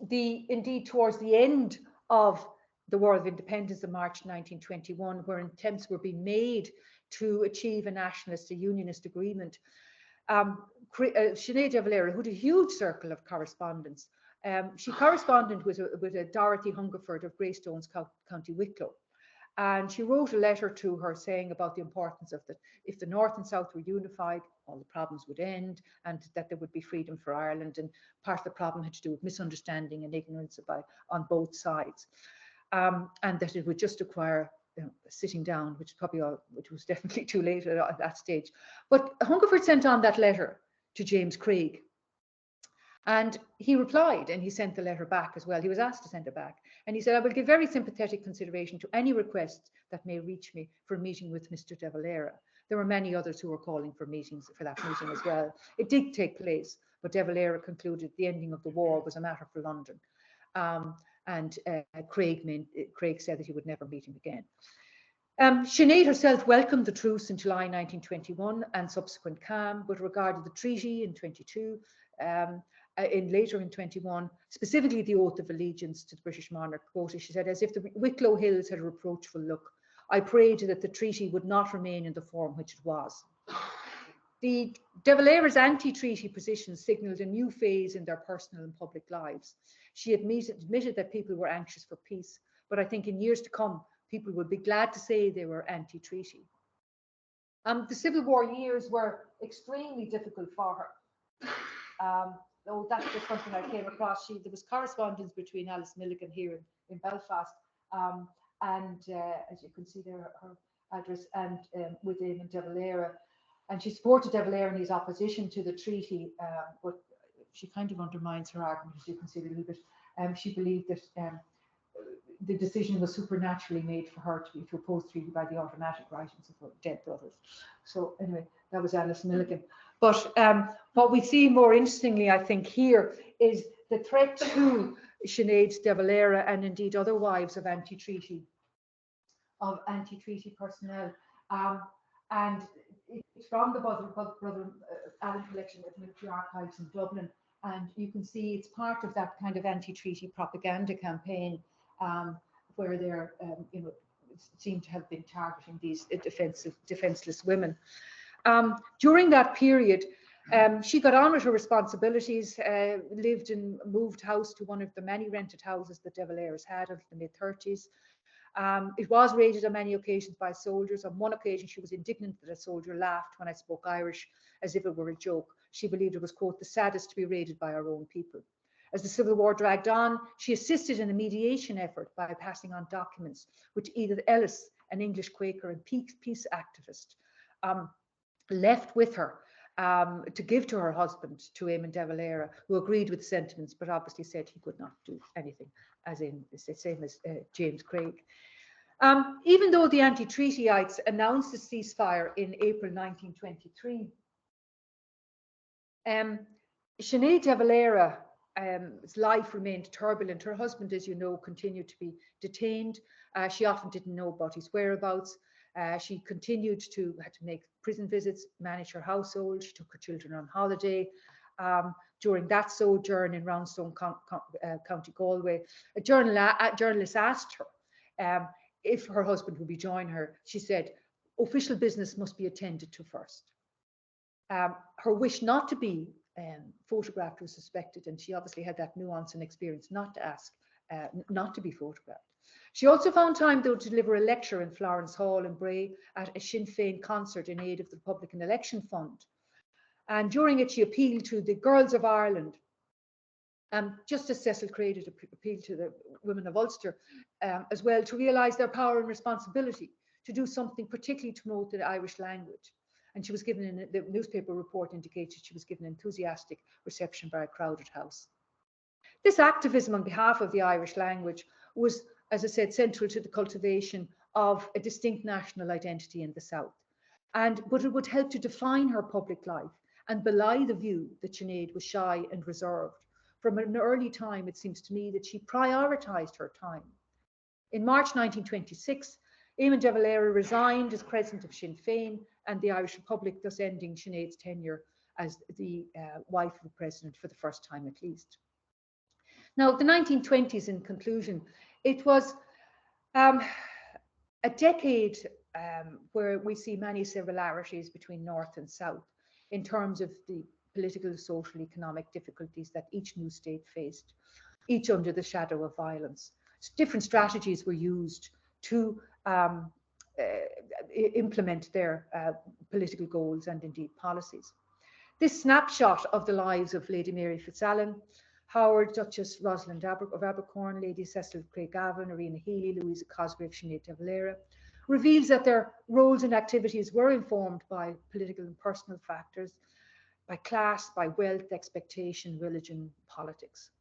Indeed, towards the end of the War of Independence in March 1921, where attempts were being made to achieve a nationalist, a unionist agreement, Sinead de Valera, who had a huge circle of correspondence, she corresponded with a Dorothy Hungerford of Greystones, County Wicklow. And she wrote a letter to her saying about the importance of that if the North and South were unified, all the problems would end and that there would be freedom for Ireland. And part of the problem had to do with misunderstanding and ignorance on both sides. And that it would just require sitting down, which was definitely too late at that stage. But Hungerford sent on that letter to James Craig. And he replied, and he sent the letter back as well. He was asked to send it back. And he said, I will give very sympathetic consideration to any requests that may reach me for a meeting with Mr. de Valera. There were many others who were calling for meetings for that meeting as well. It did take place, but de Valera concluded the ending of the war was a matter for London. Craig said that he would never meet him again. Sinead herself welcomed the truce in July 1921 and subsequent calm, but regarded the treaty in 22, later in 21, specifically the oath of allegiance to the British monarch. Quoted, she said, as if the Wicklow Hills had a reproachful look, I prayed that the treaty would not remain in the form which it was. The de Valera's anti-treaty position signalled a new phase in their personal and public lives. She admitted that people were anxious for peace, but I think in years to come, people would be glad to say they were anti-treaty. The Civil War years were extremely difficult for her. Oh, that's just something I came across. There was correspondence between Alice Milligan here in Belfast, and as you can see there, her address, and with Eamon de Valera. And she supported de Valera in his opposition to the treaty, but she kind of undermines her argument, as you can see a little bit. She believed that the decision was supernaturally made for her to oppose the treaty by the automatic writings of her dead brothers. So anyway, that was Alice Milligan. But what we see more interestingly, I think, here is the threat to Sinead de Valera and indeed other wives of anti-treaty personnel. And it's from the Brother Allen collection at Military Archives in Dublin. And you can see it's part of that kind of anti-treaty propaganda campaign where they're, seem to have been targeting these defenseless women. During that period, she got on with her responsibilities, moved house to one of the many rented houses that de Valera's had until the mid-30s. It was raided on many occasions by soldiers. On one occasion, she was indignant that a soldier laughed when I spoke Irish as if it were a joke. She believed it was, quote, the saddest to be raided by our own people. As the Civil War dragged on, she assisted in a mediation effort by passing on documents which Edith Ellis, an English Quaker and peace activist, left with her to give to her husband, to Eamon de Valera, who agreed with the sentiments, but obviously said he could not do anything, as in the same as James Craig. Even though the anti-treatyites announced a ceasefire in April 1923, Sinead de Valera life remained turbulent. Her husband, as you know, continued to be detained. She often didn't know about his whereabouts. She continued to had to make prison visits, manage her household. She took her children on holiday. During that sojourn in Roundstone, County Galway, a journalist asked her if her husband would be joining her. She said, official business must be attended to first. Her wish not to be photographed was suspected, and she obviously had that nuance and experience not to ask, not to be photographed. She also found time, though, to deliver a lecture in Florence Hall in Bray at a Sinn Féin concert in aid of the Republican Election Fund. And during it, she appealed to the girls of Ireland, just as Cecil Craig appealed to the women of Ulster as well, to realise their power and responsibility to do something, particularly to promote the Irish language. And she was given, the newspaper report indicated she was given an enthusiastic reception by a crowded house. This activism on behalf of the Irish language was, as I said, central to the cultivation of a distinct national identity in the South. But it would help to define her public life and belie the view that Sinead was shy and reserved. From an early time, it seems to me that she prioritised her time. In March 1926, Eamon de Valera resigned as president of Sinn Féin and the Irish Republic, thus ending Sinead's tenure as the wife of the president for the first time at least. Now, the 1920s, in conclusion, it was a decade where we see many similarities between North and South in terms of the political, social, economic difficulties that each new state faced, each under the shadow of violence. Different strategies were used to implement their political goals and indeed policies. This snapshot of the lives of Lady Mary Fitzalan, Howard, Duchess Rosalind of Abercorn, Lady Cecil Craigavon, Irina Healy, Louisa Cosgrave, Sinead de Valera, reveals that their roles and activities were informed by political and personal factors, by class, by wealth, expectation, religion, politics.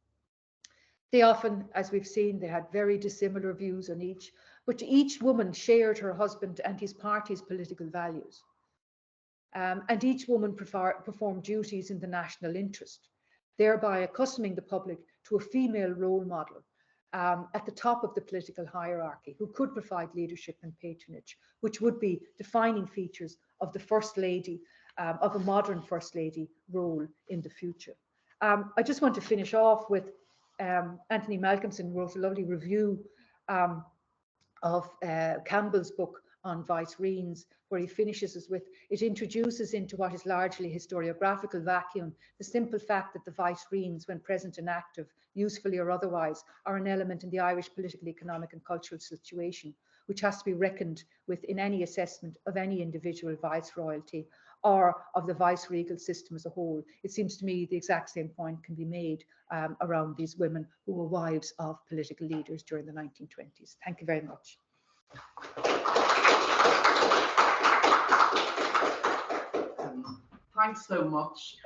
They often, as we've seen, they had very dissimilar views on each, but each woman shared her husband and his party's political values. And each woman performed duties in the national interest, thereby accustoming the public to a female role model at the top of the political hierarchy who could provide leadership and patronage, which would be defining features of the First Lady, of a modern First Lady role in the future. I just want to finish off with Anthony Malcolmson wrote a lovely review of Campbell's book on vicereines, where he finishes us with, it introduces into what is largely a historiographical vacuum the simple fact that the vicereines, when present and active, usefully or otherwise, are an element in the Irish political, economic and cultural situation, which has to be reckoned with in any assessment of any individual viceroyalty or of the viceregal system as a whole. It seems to me the exact same point can be made around these women who were wives of political leaders during the 1920s. Thank you very much. Thanks so much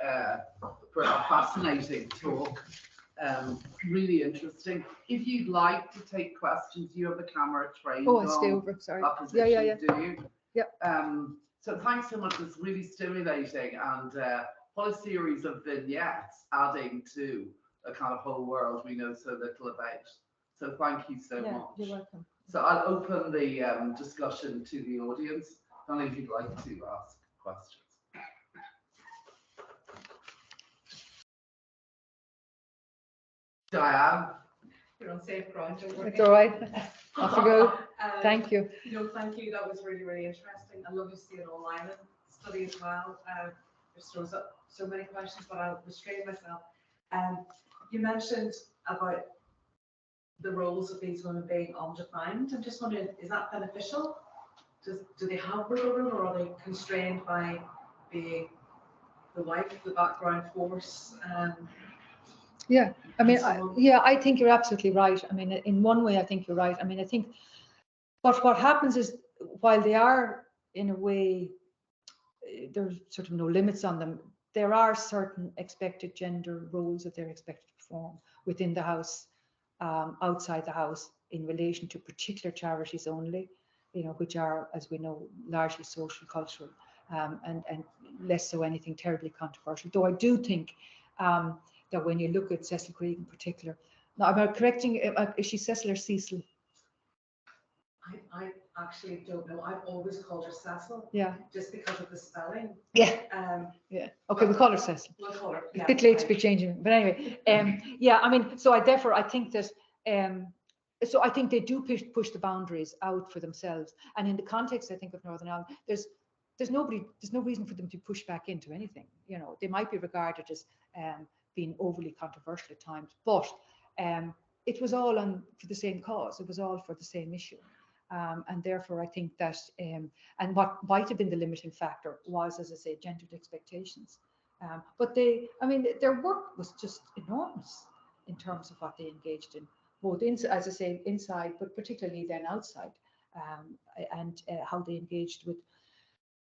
for a fascinating talk. Really interesting. If you'd like to take questions, you have the camera trained. Oh, I stay over. Sorry. Yeah. Do you? Yep. So thanks so much. It's really stimulating, and what a series of vignettes adding to a kind of whole world we know so little about. So thank you so much. You're welcome. So I'll open the discussion to the audience. I don't know if you'd like to ask questions. Diane. You're on safe ground. It's all right. Off you go. Thank you. Thank you. That was really, really interesting. I love to see an all-Ireland study as well. There's throws up so many questions, but I'll restrain myself. You mentioned about the roles of these women being undefined. I'm just wondering, is that beneficial? Do they have wiggle room, or are they constrained by being the wife, the background force? Yeah, I mean, I think you're absolutely right. I mean, in one way, I think you're right. I mean, I think, but what happens is, while they are, in a way, there's sort of no limits on them, there are certain expected gender roles that they're expected to perform within the house, outside the house, in relation to particular charities only, which are, as we know, largely social, cultural, and less so anything terribly controversial. Though I do think that when you look at Cecil Craig in particular, now am I correcting, is she Cecil or Cecil? I actually don't know. I've always called her Cecil. Yeah. Just because of the spelling. Yeah. Yeah. Okay, we call her Cecil. We'll call her. It's a bit late to be changing, but anyway, yeah. I mean, so I think that, so I think they do push the boundaries out for themselves, and in the context, I think, of Northern Ireland, there's no reason for them to push back into anything. You know, they might be regarded as being overly controversial at times, but it was all for the same cause. It was all for the same issue. And therefore, I think that, and what might have been the limiting factor was, as I say, gendered expectations. But their work was just enormous in terms of what they engaged in, both as I say, inside, but particularly then outside, and how they engaged with,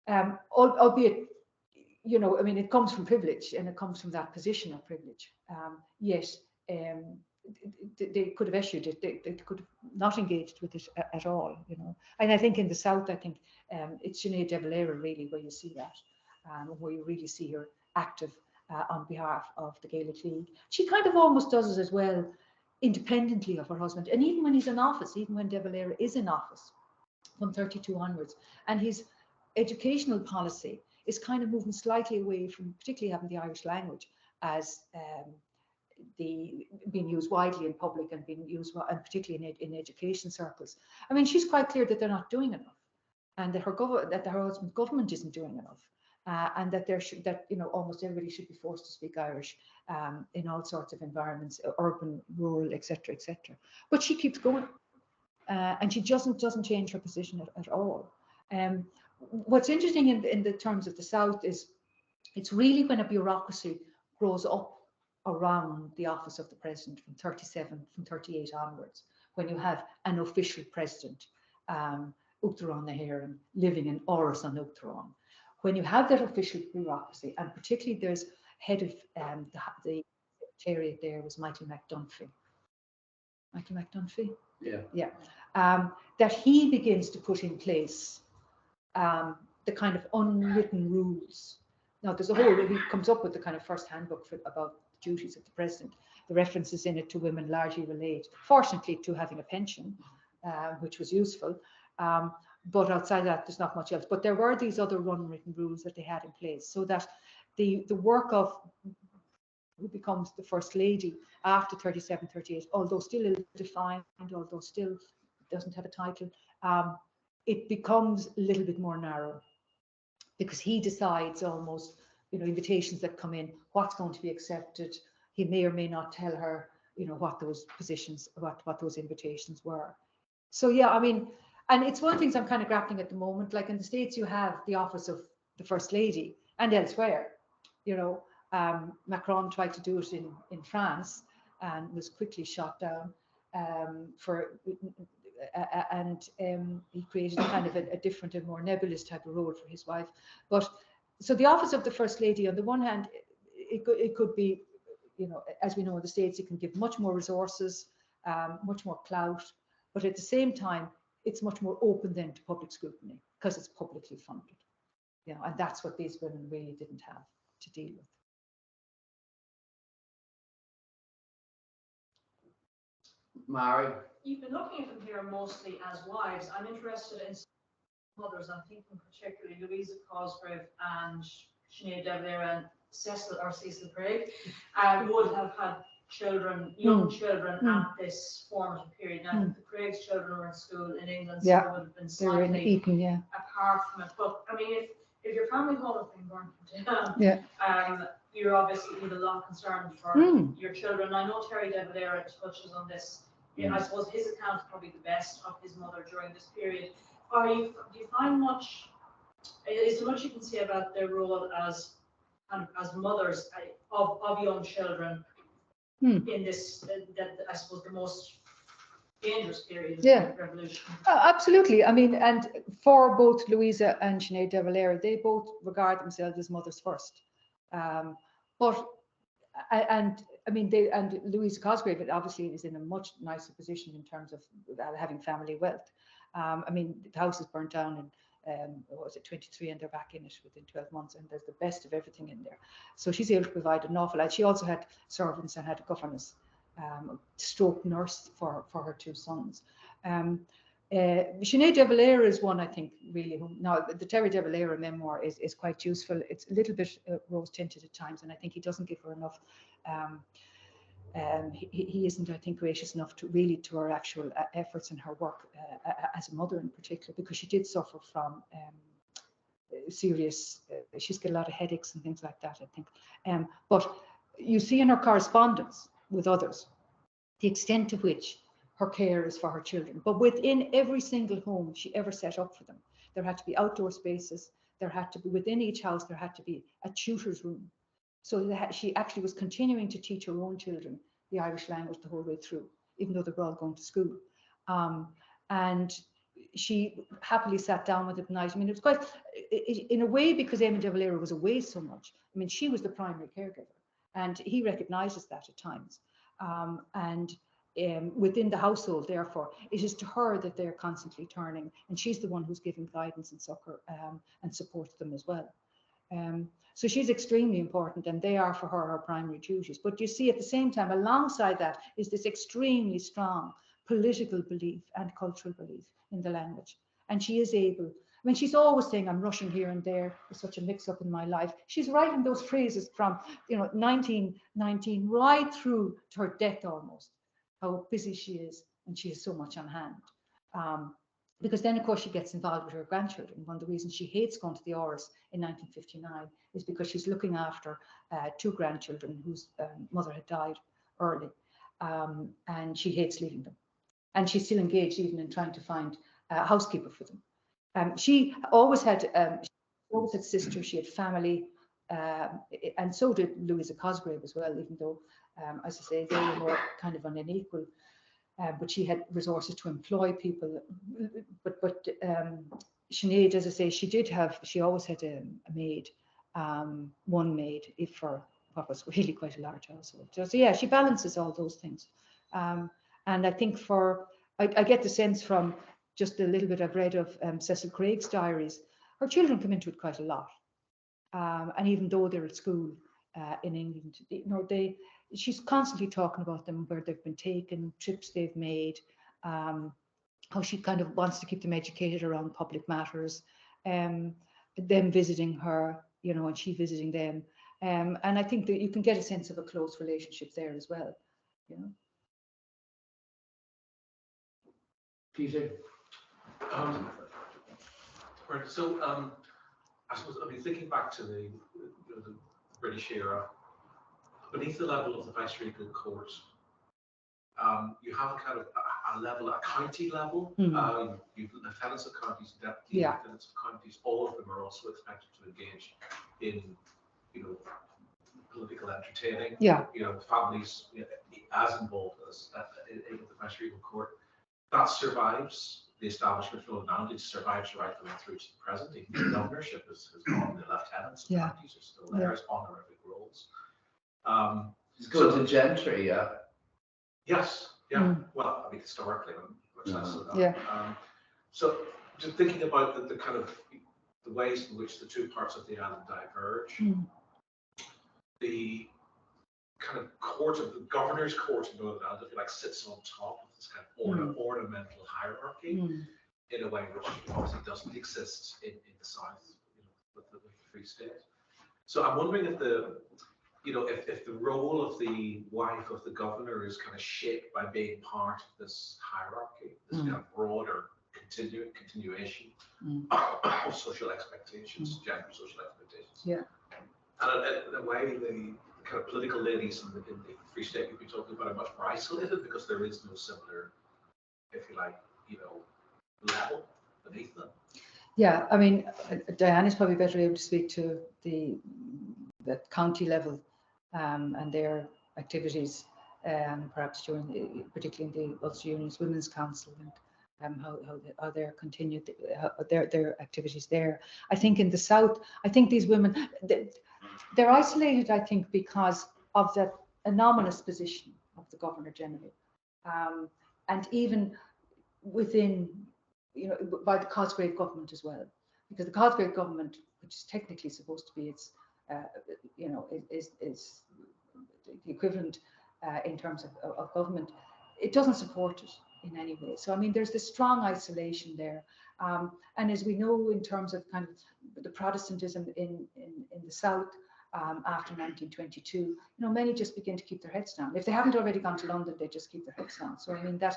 albeit, you know, I mean, it comes from privilege, and it comes from that position of privilege. Yet, they could have eschewed it. They could have not engaged with it at all, you know. And I think in the South, I think it's Sinead de Valera really where you see that, where you really see her active on behalf of the Gaelic League. She kind of almost does it as well, independently of her husband. And even when he's in office, even when de Valera is in office, from 32 onwards, and his educational policy is kind of moving slightly away from particularly having the Irish language as being used widely in public and being used, and particularly in education circles. I mean, she's quite clear that they're not doing enough, and that her husband's government isn't doing enough, and that you know, almost everybody should be forced to speak Irish in all sorts of environments, urban, rural, etc., etc. But she keeps going, and she doesn't change her position at all. What's interesting in the terms of the South is it's really when a bureaucracy grows up around the office of the president from 38 onwards, when you have an official president, Uachtaráin na hÉireann, living in Áras an Uachtaráin. When you have that official bureaucracy, and particularly there's head of the secretariat there was Michael McDunphy. Michael McDunphy? Yeah. Yeah. That he begins to put in place the kind of unwritten rules. Now, there's a whole, he comes up with the kind of first handbook about the duties of the president. The references in it to women largely relate, fortunately, to having a pension, which was useful. But outside that, there's not much else. But there were these other unwritten rules that they had in place, so that the work of who becomes the First Lady after 37, 38, although still ill-defined, although still doesn't have a title, it becomes a little bit more narrow, because he decides almost, you know, invitations that come in, what's going to be accepted. He may or may not tell her, you know, what those positions, what those invitations were. So yeah, I mean, and it's one of the things I'm kind of grappling at the moment. Like in the States, you have the office of the First Lady, and elsewhere, you know, Macron tried to do it in France and was quickly shot down he created kind of a different and more nebulous type of role for his wife. But so the office of the First Lady, on the one hand, it could be, you know, as we know in the States, it can give much more resources, much more clout, but at the same time, it's much more open then to public scrutiny because it's publicly funded. You know, and that's what these women really didn't have to deal with. Mary? You've been looking at them here mostly as wives. I'm interested in mothers. I'm thinking particularly Louisa Cosgrave and Sinead de Valera and Cecil Craig would have had children, young children at this formative period. Now, the Craig's children were in school in England, so they would have been slightly Eton, apart from it. But I mean, if your family hall has been burnt down, you're obviously a lot concerned for your children. I know Terry de Valera touches on this. Yeah, I suppose his account is probably the best of his mother during this period. Do you find much? Is there much you can say about their role as mothers of young children in this, that I suppose the most dangerous period of the revolution? Absolutely. I mean, and for both Louisa and Sinead de Valera, they both regard themselves as mothers first. I mean, Louisa Cosgrave obviously is in a much nicer position in terms of having family wealth. I mean, the house is burnt down was it 23, and they're back in it within 12 months, and there's the best of everything in there. So she's able to provide an awful lot. She also had servants and had a governess, stroke nurse for her 2 sons. Sinead de Valera is one, I think, really. Now, the Terry de Valera memoir is quite useful. It's a little bit rose-tinted at times, and I think he doesn't give her enough. He isn't, I think, gracious enough to her actual efforts and her work as a mother in particular, because she did suffer from serious. She's got a lot of headaches and things like that, I think. But you see in her correspondence with others the extent to which her care is for her children. But within every single home she ever set up for them, there had to be outdoor spaces. There had to be, within each house, there had to be a tutor's room. So she actually was continuing to teach her own children the Irish language the whole way through, even though they were all going to school. And she happily sat down with it at night. I mean, it was quite, in a way, because Amy de Valera was away so much, I mean, she was the primary caregiver, and he recognises that at times. Within the household, therefore, it is to her that they're constantly turning, and she's the one who's giving guidance and succour and support to them as well. So she's extremely important, and they are for her primary duties. But you see, at the same time, alongside that is this extremely strong political belief and cultural belief in the language. And she is able, I mean, she's always saying, I'm rushing here and there, there's such a mix-up in my life. She's writing those phrases from, 1919 right through to her death almost, how busy she is, and she has so much on hand. Because then, of course, she gets involved with her grandchildren. One of the reasons she hates going to the Ors in 1959 is because she's looking after 2 grandchildren whose mother had died early, and she hates leaving them. And she's still engaged even in trying to find a housekeeper for them. She always had sisters, she had family, and so did Louisa Cosgrave as well, even though, as I say, they were more kind of on an equal. But she had resources to employ people. But Sinead, as I say, she always had a maid, one maid, for what was really quite a large household. So yeah, she balances all those things. And I think I get the sense from just a little bit I've read of Cecil Craig's diaries, her children come into it quite a lot. And even though they're at school in England, she's constantly talking about them, where they've been taken, trips they've made, how she kind of wants to keep them educated around public matters, them visiting her, and she visiting them. And I think that you can get a sense of a close relationship there as well, Peter? Right, so I suppose, thinking back to the British era, beneath the level of the Vice-Regal Court, you have a kind of a level, a county level. You've lieutenants of counties, deputy lieutenants of counties. All of them are also expected to engage in, political entertaining. Families as involved as in the Vice-Regal Court. That survives. The establishment of advantage survives right the way through to the present. Even the governorship has gone. The lieutenants of counties are still there as honorific roles. It's good to gentry, yeah. Yes, yeah. Well, historically, much less so that. So, just thinking about the kind of the ways in which the two parts of the island diverge, the kind of the governor's court in Northern Ireland, if you like, sits on top of this kind of ornamental hierarchy in a way which obviously doesn't exist in the South, with the Free State. So I'm wondering if if the role of the wife of the governor is kind of shaped by being part of this hierarchy, this kind of broader continuation of social expectations, gender social expectations. Yeah. And in a way, the kind of political ladies in the Free State you'd be talking about are much more isolated because there is no similar, if you like, level beneath them. Yeah, I mean, Diane is probably better able to speak to the county level and their activities, perhaps particularly in the Ulster Union's Women's Council, and how they're continued their activities there. I think in the South, I think these women, they're isolated, I think, because of the anomalous position of the Governor General, and even within, by the Cosgrave government as well. because the Cosgrave government, which is technically supposed to be its, is the equivalent in terms of government, it doesn't support it in any way. So I mean, there's this strong isolation there, and as we know, in terms of kind of the Protestantism in the South after 1922, many just begin to keep their heads down. If they haven't already gone to London, they just keep their heads down. So I mean that.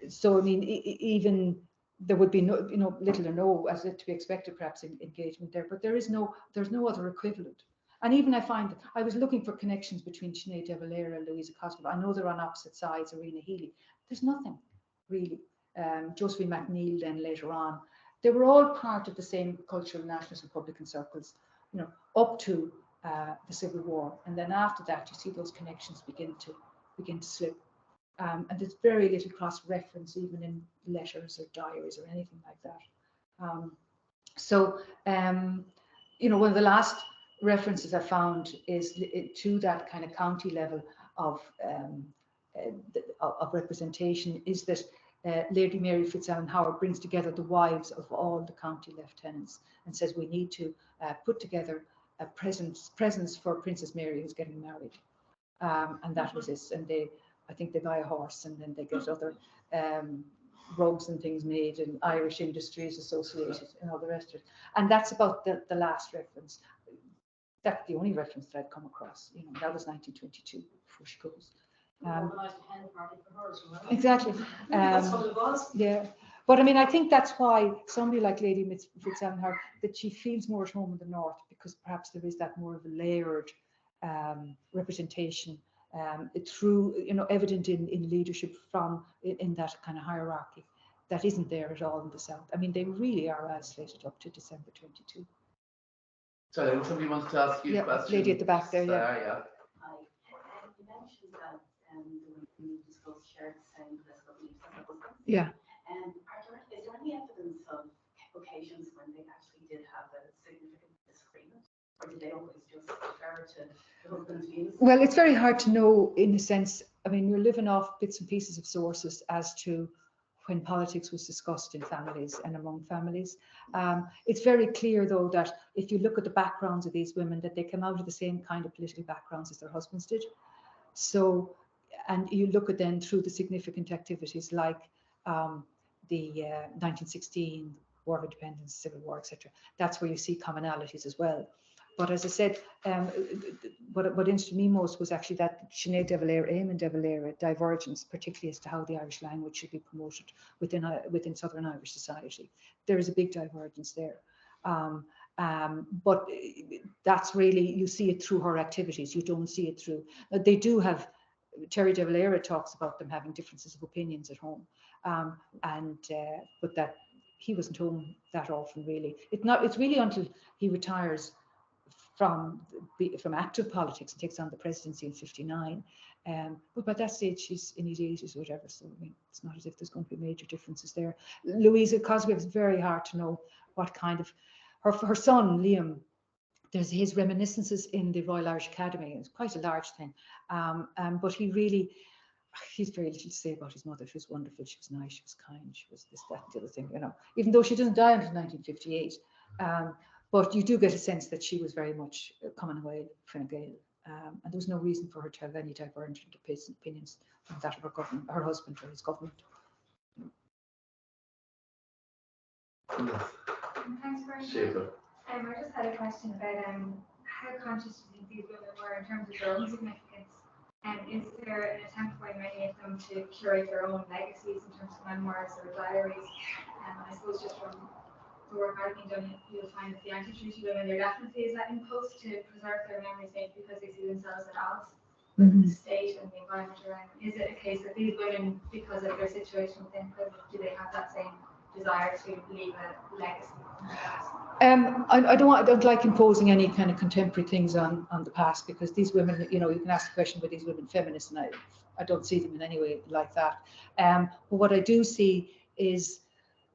So I mean, even there would be little or no, as to be expected, perhaps engagement there, but there's no other equivalent. And even I find that I was looking for connections between Sinead de Valera and Louisa Cosgrave. I know they're on opposite sides, Arena Healy. There's nothing really. Josephine MacNeill then later on. They were all part of the same cultural nationalist Republican circles, up to the Civil War. And then after that, you see those connections begin to slip. And there's very little cross-reference even in letters or diaries or anything like that. One of the last references I found is to that kind of county level of representation is that Lady Mary Fitzallen Howard brings together the wives of all the county lieutenants and says we need to put together a presents for Princess Mary who's getting married. And that was this. And I think they buy a horse and then they get other rugs and things made and Irish Industries Associated and all the rest of it. And that's about the last reference. That's the only reference that I'd come across. That was 1922 before she goes. Exactly. That's what it was. Yeah. But I mean, I think that's why somebody like Lady Fitzallen Howard, that she feels more at home in the north, because perhaps there is that more of a layered representation through, evident in leadership from in that kind of hierarchy that isn't there at all in the south. I mean, they really are isolated up to December 22. So somebody wants to ask you a question. Lady at the back there, yeah. Yeah. Hi. You mentioned that the disclosed shared the same political beliefs as their husbands. Yeah. Is there any evidence of occasions when they actually did have a significant disagreement? Or did they always just defer to the husband's views? Well, it's very hard to know in a sense. I mean, you're living off bits and pieces of sources as to when politics was discussed in families and among families. It's very clear, though, that if you look at the backgrounds of these women, that they come out of the same kind of political backgrounds as their husbands did. So, and you look at them through the significant activities like the 1916 War of Independence, Civil War, etc. That's where you see commonalities as well. But as I said, what interested me most was actually that Sinead de Valera, Eamon de Valera divergence, particularly as to how the Irish language should be promoted within Southern Irish society. There is a big divergence there. But that's really, you see it through her activities. You don't see it through, they do have, Terry de Valera talks about them having differences of opinions at home. But that he wasn't home that often really. It's really until he retires from active politics and takes on the presidency in '59. But by that stage, she's in his 80s or whatever. So I mean, it's not as if there's going to be major differences there. Louisa Cosgrave, is very hard to know what kind of, her son, Liam, there's his reminiscences in the Royal Irish Academy. It's quite a large thing. But he's very little to say about his mother. She was wonderful. She was nice. She was kind. She was this, that, the other thing, even though she doesn't die until 1958. But you do get a sense that she was very much Common Gael, Fine Gael, and there was no reason for her to have any divergent opinions from that of her husband or his government. Thanks very much. I just had a question about how conscious do you think these women were in terms of their own significance? And is there an attempt by many of them to curate their own legacies in terms of memoirs or diaries? I suppose just from the work I've been done, you'll find that the anti-treaty women, there definitely is that impulse to preserve their memories because they see themselves at odds with the state and the environment around them. Is it a case that these women, because of their situation within prison, do they have that same desire to leave a legacy? I don't like imposing any kind of contemporary things on the past, because these women, you can ask the question, were these women feminists, and I don't see them in any way like that. But what I do see is,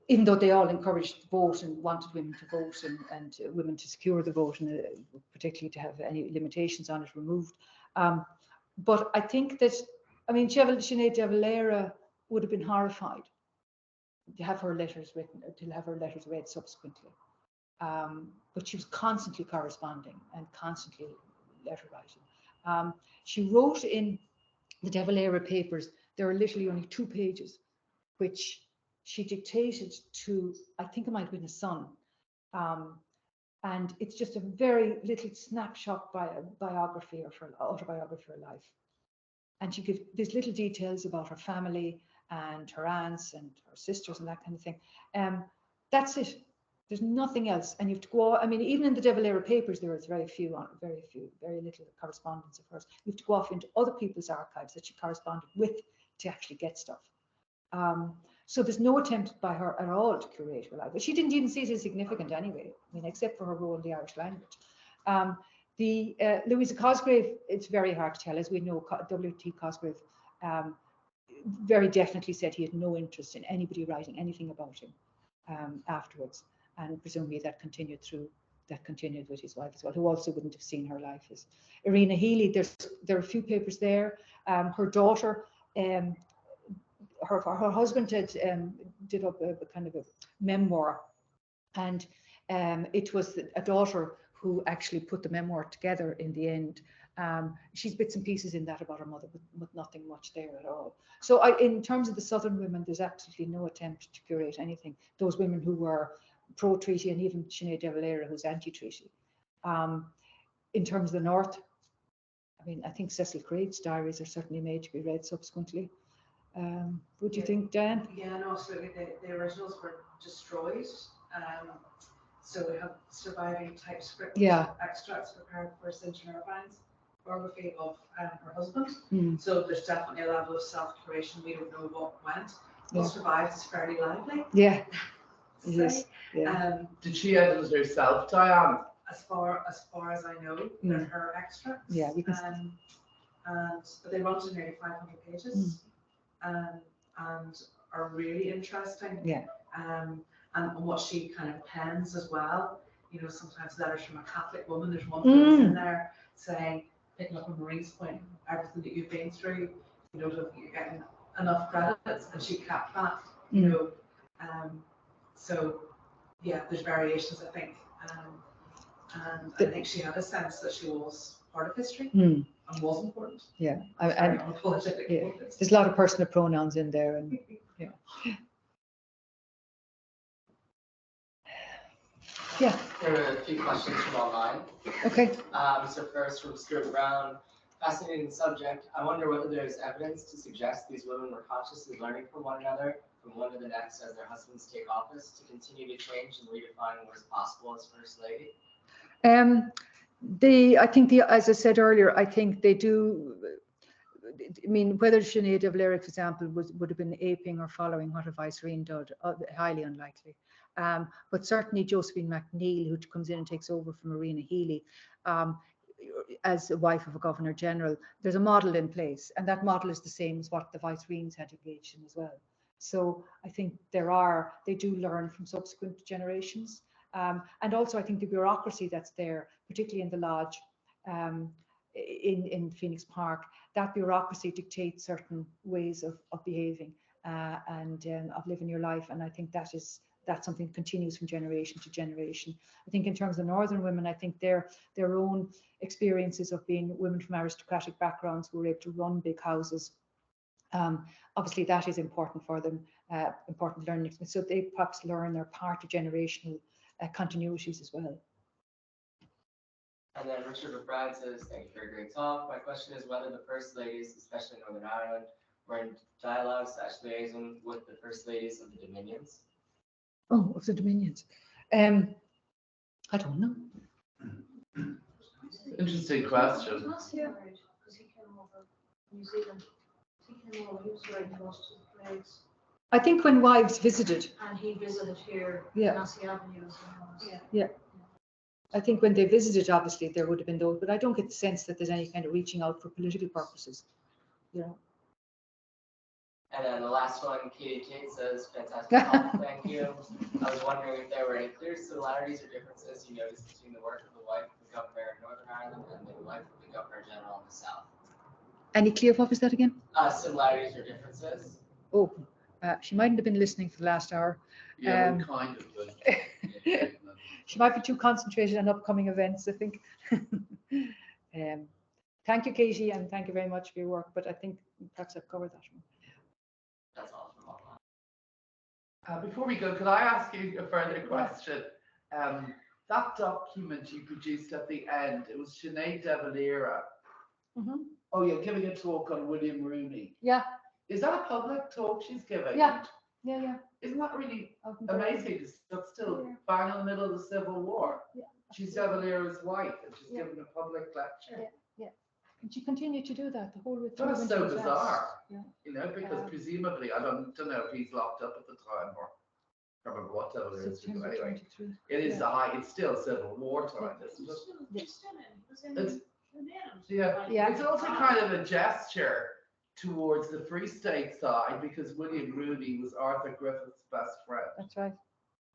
even though they all encouraged the vote and wanted women to vote and women to secure the vote, and particularly to have any limitations on it removed. But I think that, Sinead de Valera would have been horrified to have her letters written, to have her letters read subsequently. But she was constantly corresponding and constantly letter writing. She wrote in the De Valera papers, there are literally only 2 pages, which she dictated to, I think it might have been a son. And it's just a very little snapshot by a biography of her, autobiography of her life. And she gives these little details about her family and her aunts and her sisters and that kind of thing. That's it. There's nothing else. And you have to go, I mean, even in the De Valera papers, there is very little correspondence of hers. You have to go off into other people's archives that she corresponded with to actually get stuff. So there's no attempt by her at all to curate her life. But she didn't even see it as significant anyway, I mean, except for her role in the Irish language. Louisa Cosgrave, it's very hard to tell. As we know, W.T. Cosgrave very definitely said he had no interest in anybody writing anything about him afterwards. And presumably that continued with his wife as well, who also wouldn't have seen her life as Irina Healy. There are a few papers there. Her daughter, her husband did up a kind of a memoir, and it was a daughter who actually put the memoir together in the end. She's bits and pieces in that about her mother, but nothing much there at all. So in terms of the Southern women, there's absolutely no attempt to curate anything. Those women who were pro-treaty, and even Sinead de Valera, who's anti-treaty. In terms of the North, I mean, I think Cecil Craig's diaries are certainly made to be read subsequently. What do you think, Dan? Yeah, no, absolutely. The originals were destroyed. So we have surviving typescript extracts prepared for Cynthia Irvine's biography of her husband. So there's definitely a level of self-curation. We don't know what went. What survives is fairly lively. Yeah. It is. Yeah. Did she edit it herself, Diane? As far as I know, they're her extracts. Yeah, we can. But they run to nearly 500 pages, and are really interesting. Yeah. And what she kind of pens as well. You know, sometimes letters from a Catholic woman. There's one that's in there saying, picking up a Marie's point, everything that you've been through. You know, you're getting enough credits, and she kept that. You know. So, yeah, there's variations, I think. And I think she had a sense that she was part of history and was important. Yeah. Unapologetic. There's a lot of personal pronouns in there. And yeah. Yeah. There are a few questions from online. Okay. So first from Stuart Brown, fascinating subject. I wonder whether there's evidence to suggest these women were consciously learning from one another, from one to the next as their husbands take office, to continue to change and redefine what is possible as First Lady? I think as I said earlier, I think they do. I mean, whether Sinead de Valera, for example, would have been aping or following what a Vicereine did, highly unlikely. But certainly Josephine MacNeill, who comes in and takes over from Irina Healy, as a wife of a Governor General, there's a model in place, and that model is the same as what the Vicereines had engaged in as well. So I think they do learn from subsequent generations. And also I think the bureaucracy that's there, particularly in the Lodge, in Phoenix Park, that bureaucracy dictates certain ways of behaving and of living your life. And I think that's something that continues from generation to generation. I think in terms of Northern women, I think their own experiences of being women from aristocratic backgrounds who were able to run big houses, obviously that is important for them, important learning. So they perhaps learn their part of generational continuities as well. And then Richard McBride says, thank you for a great talk. My question is whether the First Ladies, especially in Northern Ireland, were in dialogue/liaison with the First Ladies of the Dominions. Oh, of the Dominions. I don't know. Interesting question. Because he came over New Zealand. He came over, he was very close to the place. I think when wives visited. And he visited here, Yeah. Nassau Avenue as well. Yeah. I think when they visited, obviously there would have been those, but I don't get the sense that there's any kind of reaching out for political purposes. You know. And then the last one, Katie Kate says, fantastic talk, thank you. I was wondering if there were any clear similarities or differences you noticed between the work of the wife of the governor in Northern Ireland and the wife of the governor general in the South. Any clear, what was that again? Similarities or differences? Oh, She mightn't have been listening for the last hour. Yeah, we kind of. But, She might be too concentrated on upcoming events, I think. Thank you, Katie, and thank you very much for your work, but I think perhaps I've covered that one. That's all from all. Before we go, could I ask you a further question? That document you produced at the end, it was Sinead de Valera. Mm-hmm. Oh, you're giving a talk on William Rooney. Yeah. Is that a public talk she's giving? Yeah. Yeah. Isn't that really amazing? That's still bang in the middle of the Civil War. Yeah. She's de Valera's wife, and she's giving a public lecture. Yeah. And she continued to do that the whole way through. That's so bizarre. Yeah. You know, because presumably, I don't know if he's locked up at the time or I can't remember what de Valera is doing. Anyway, it is it's still Civil War time, isn't it? It's also kind of a gesture towards the Free State side because William Rooney was Arthur Griffith's best friend. That's right.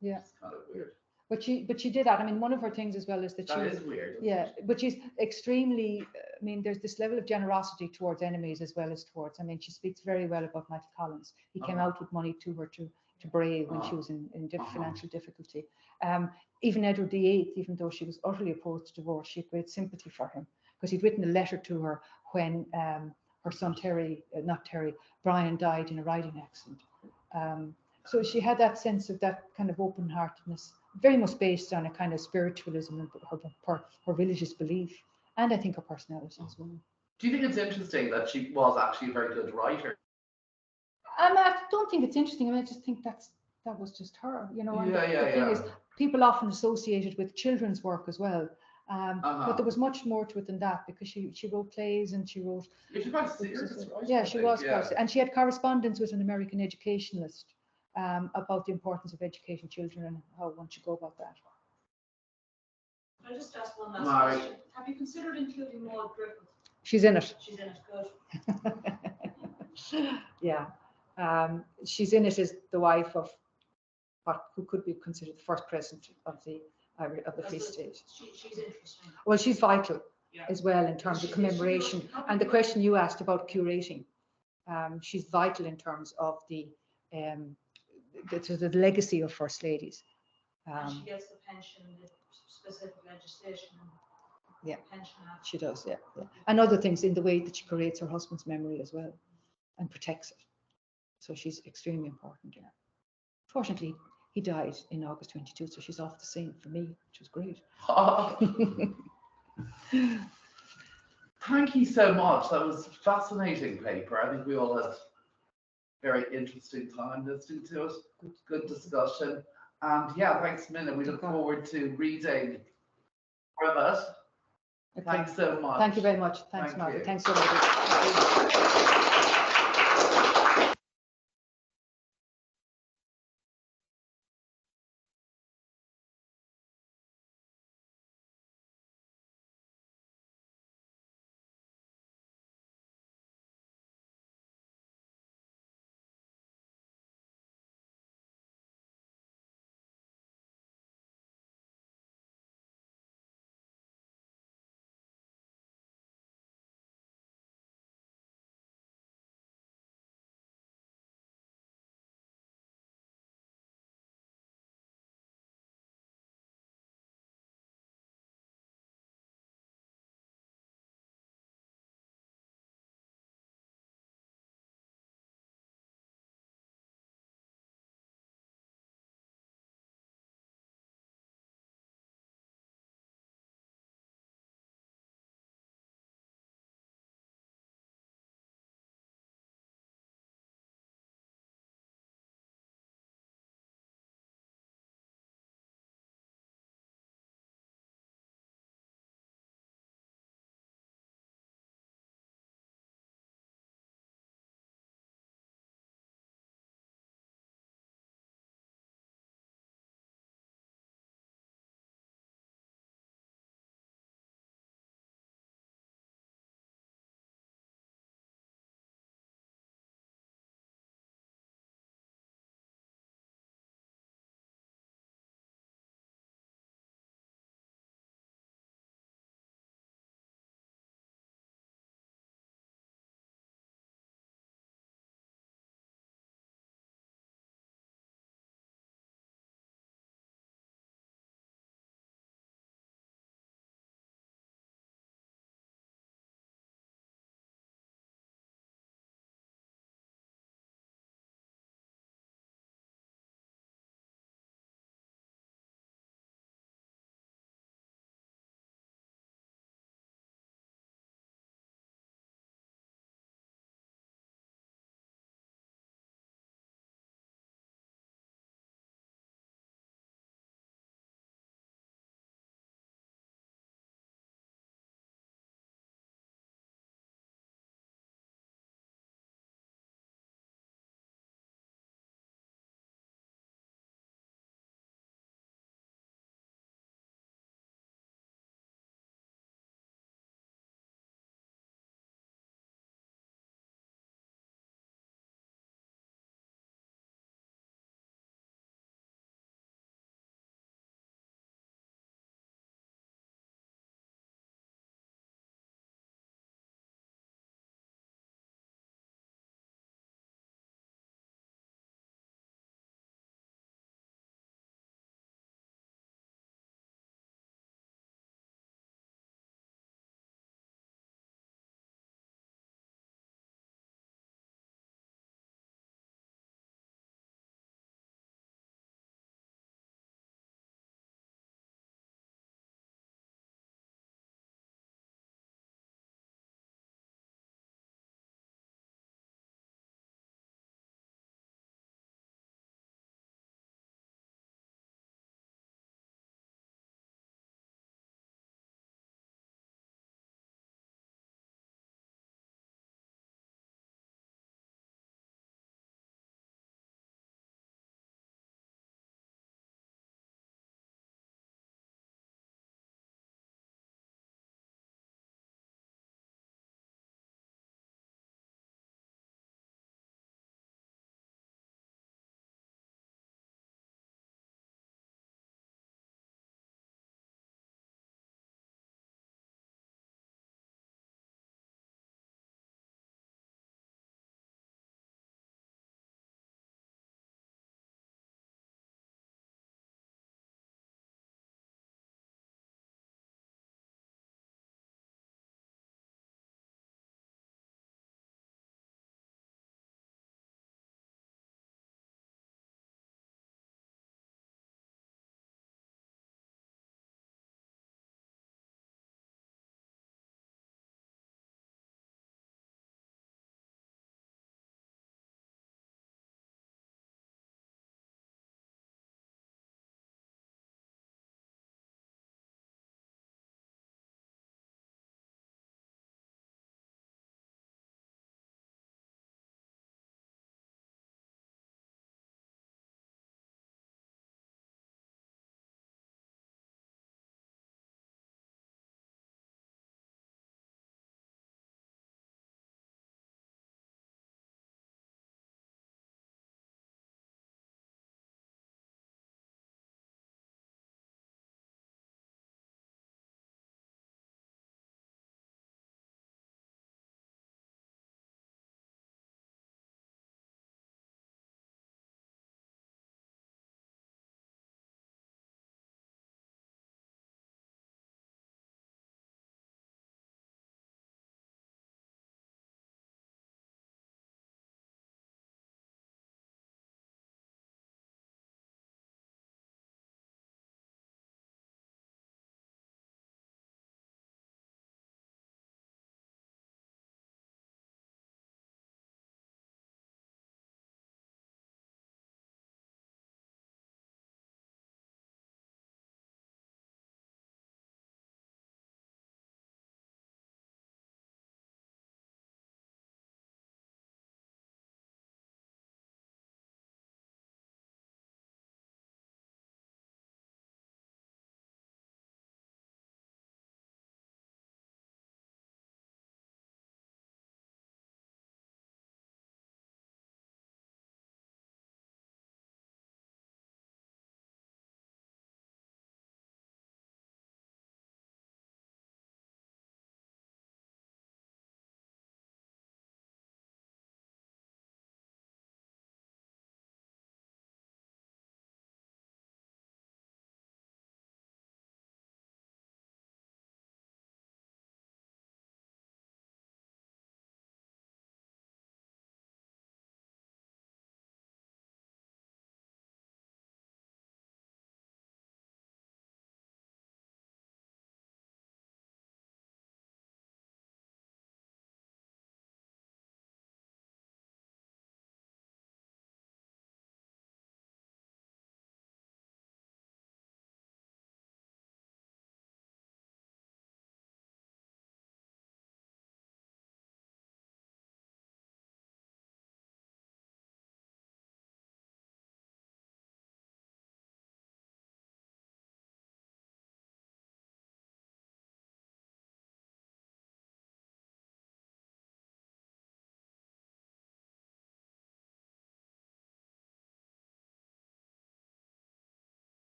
Yeah. It's kind of weird. But she did that. I mean, one of her things as well is that is weird. Yeah, but she's extremely. I mean, there's this level of generosity towards enemies as well as towards. I mean, she speaks very well about Michael Collins. He came out with money to her to Bray when she was in financial difficulty. Even Edward VIII, even though she was utterly opposed to divorce, she had great sympathy for him because he'd written a letter to her when her son Brian died in a riding accident. So she had that sense of that kind of open-heartedness, very much based on a kind of spiritualism and her religious belief, and I think her personality as well. Do you think it's interesting that she was actually a very good writer? I don't think it's interesting. I mean, I just think that was just her, you know. And the thing is, people often associate it with children's work as well. But there was much more to it than that because she wrote plays and she wrote. She was serious, right? Yeah, she was. And she had correspondence with an American educationalist about the importance of educating children and how one should go about that. Can I just ask one last question? Have you considered including Maud Griffith? She's in it. She's in it, good. Yeah. She's in it as the wife of who could be considered the first president of the Free State. She's interesting. Well, she's vital as well in terms of commemoration. And the question you asked about curating, she's vital in terms of the legacy of First Ladies. And she gets the pension, the specific legislation. Yeah, pension act. She does, yeah. And other things in the way that she creates her husband's memory as well and protects it. So she's extremely important, yeah. Fortunately, he died in August 22, so she's off the scene for me, which was great. Thank you so much. That was a fascinating paper. I think we all had a very interesting time listening to it. Good discussion. And yeah, thanks, Minna. We look forward to reading from it. Okay. Thanks so much. Thank you very much. Thanks, Margaret. Thanks so much.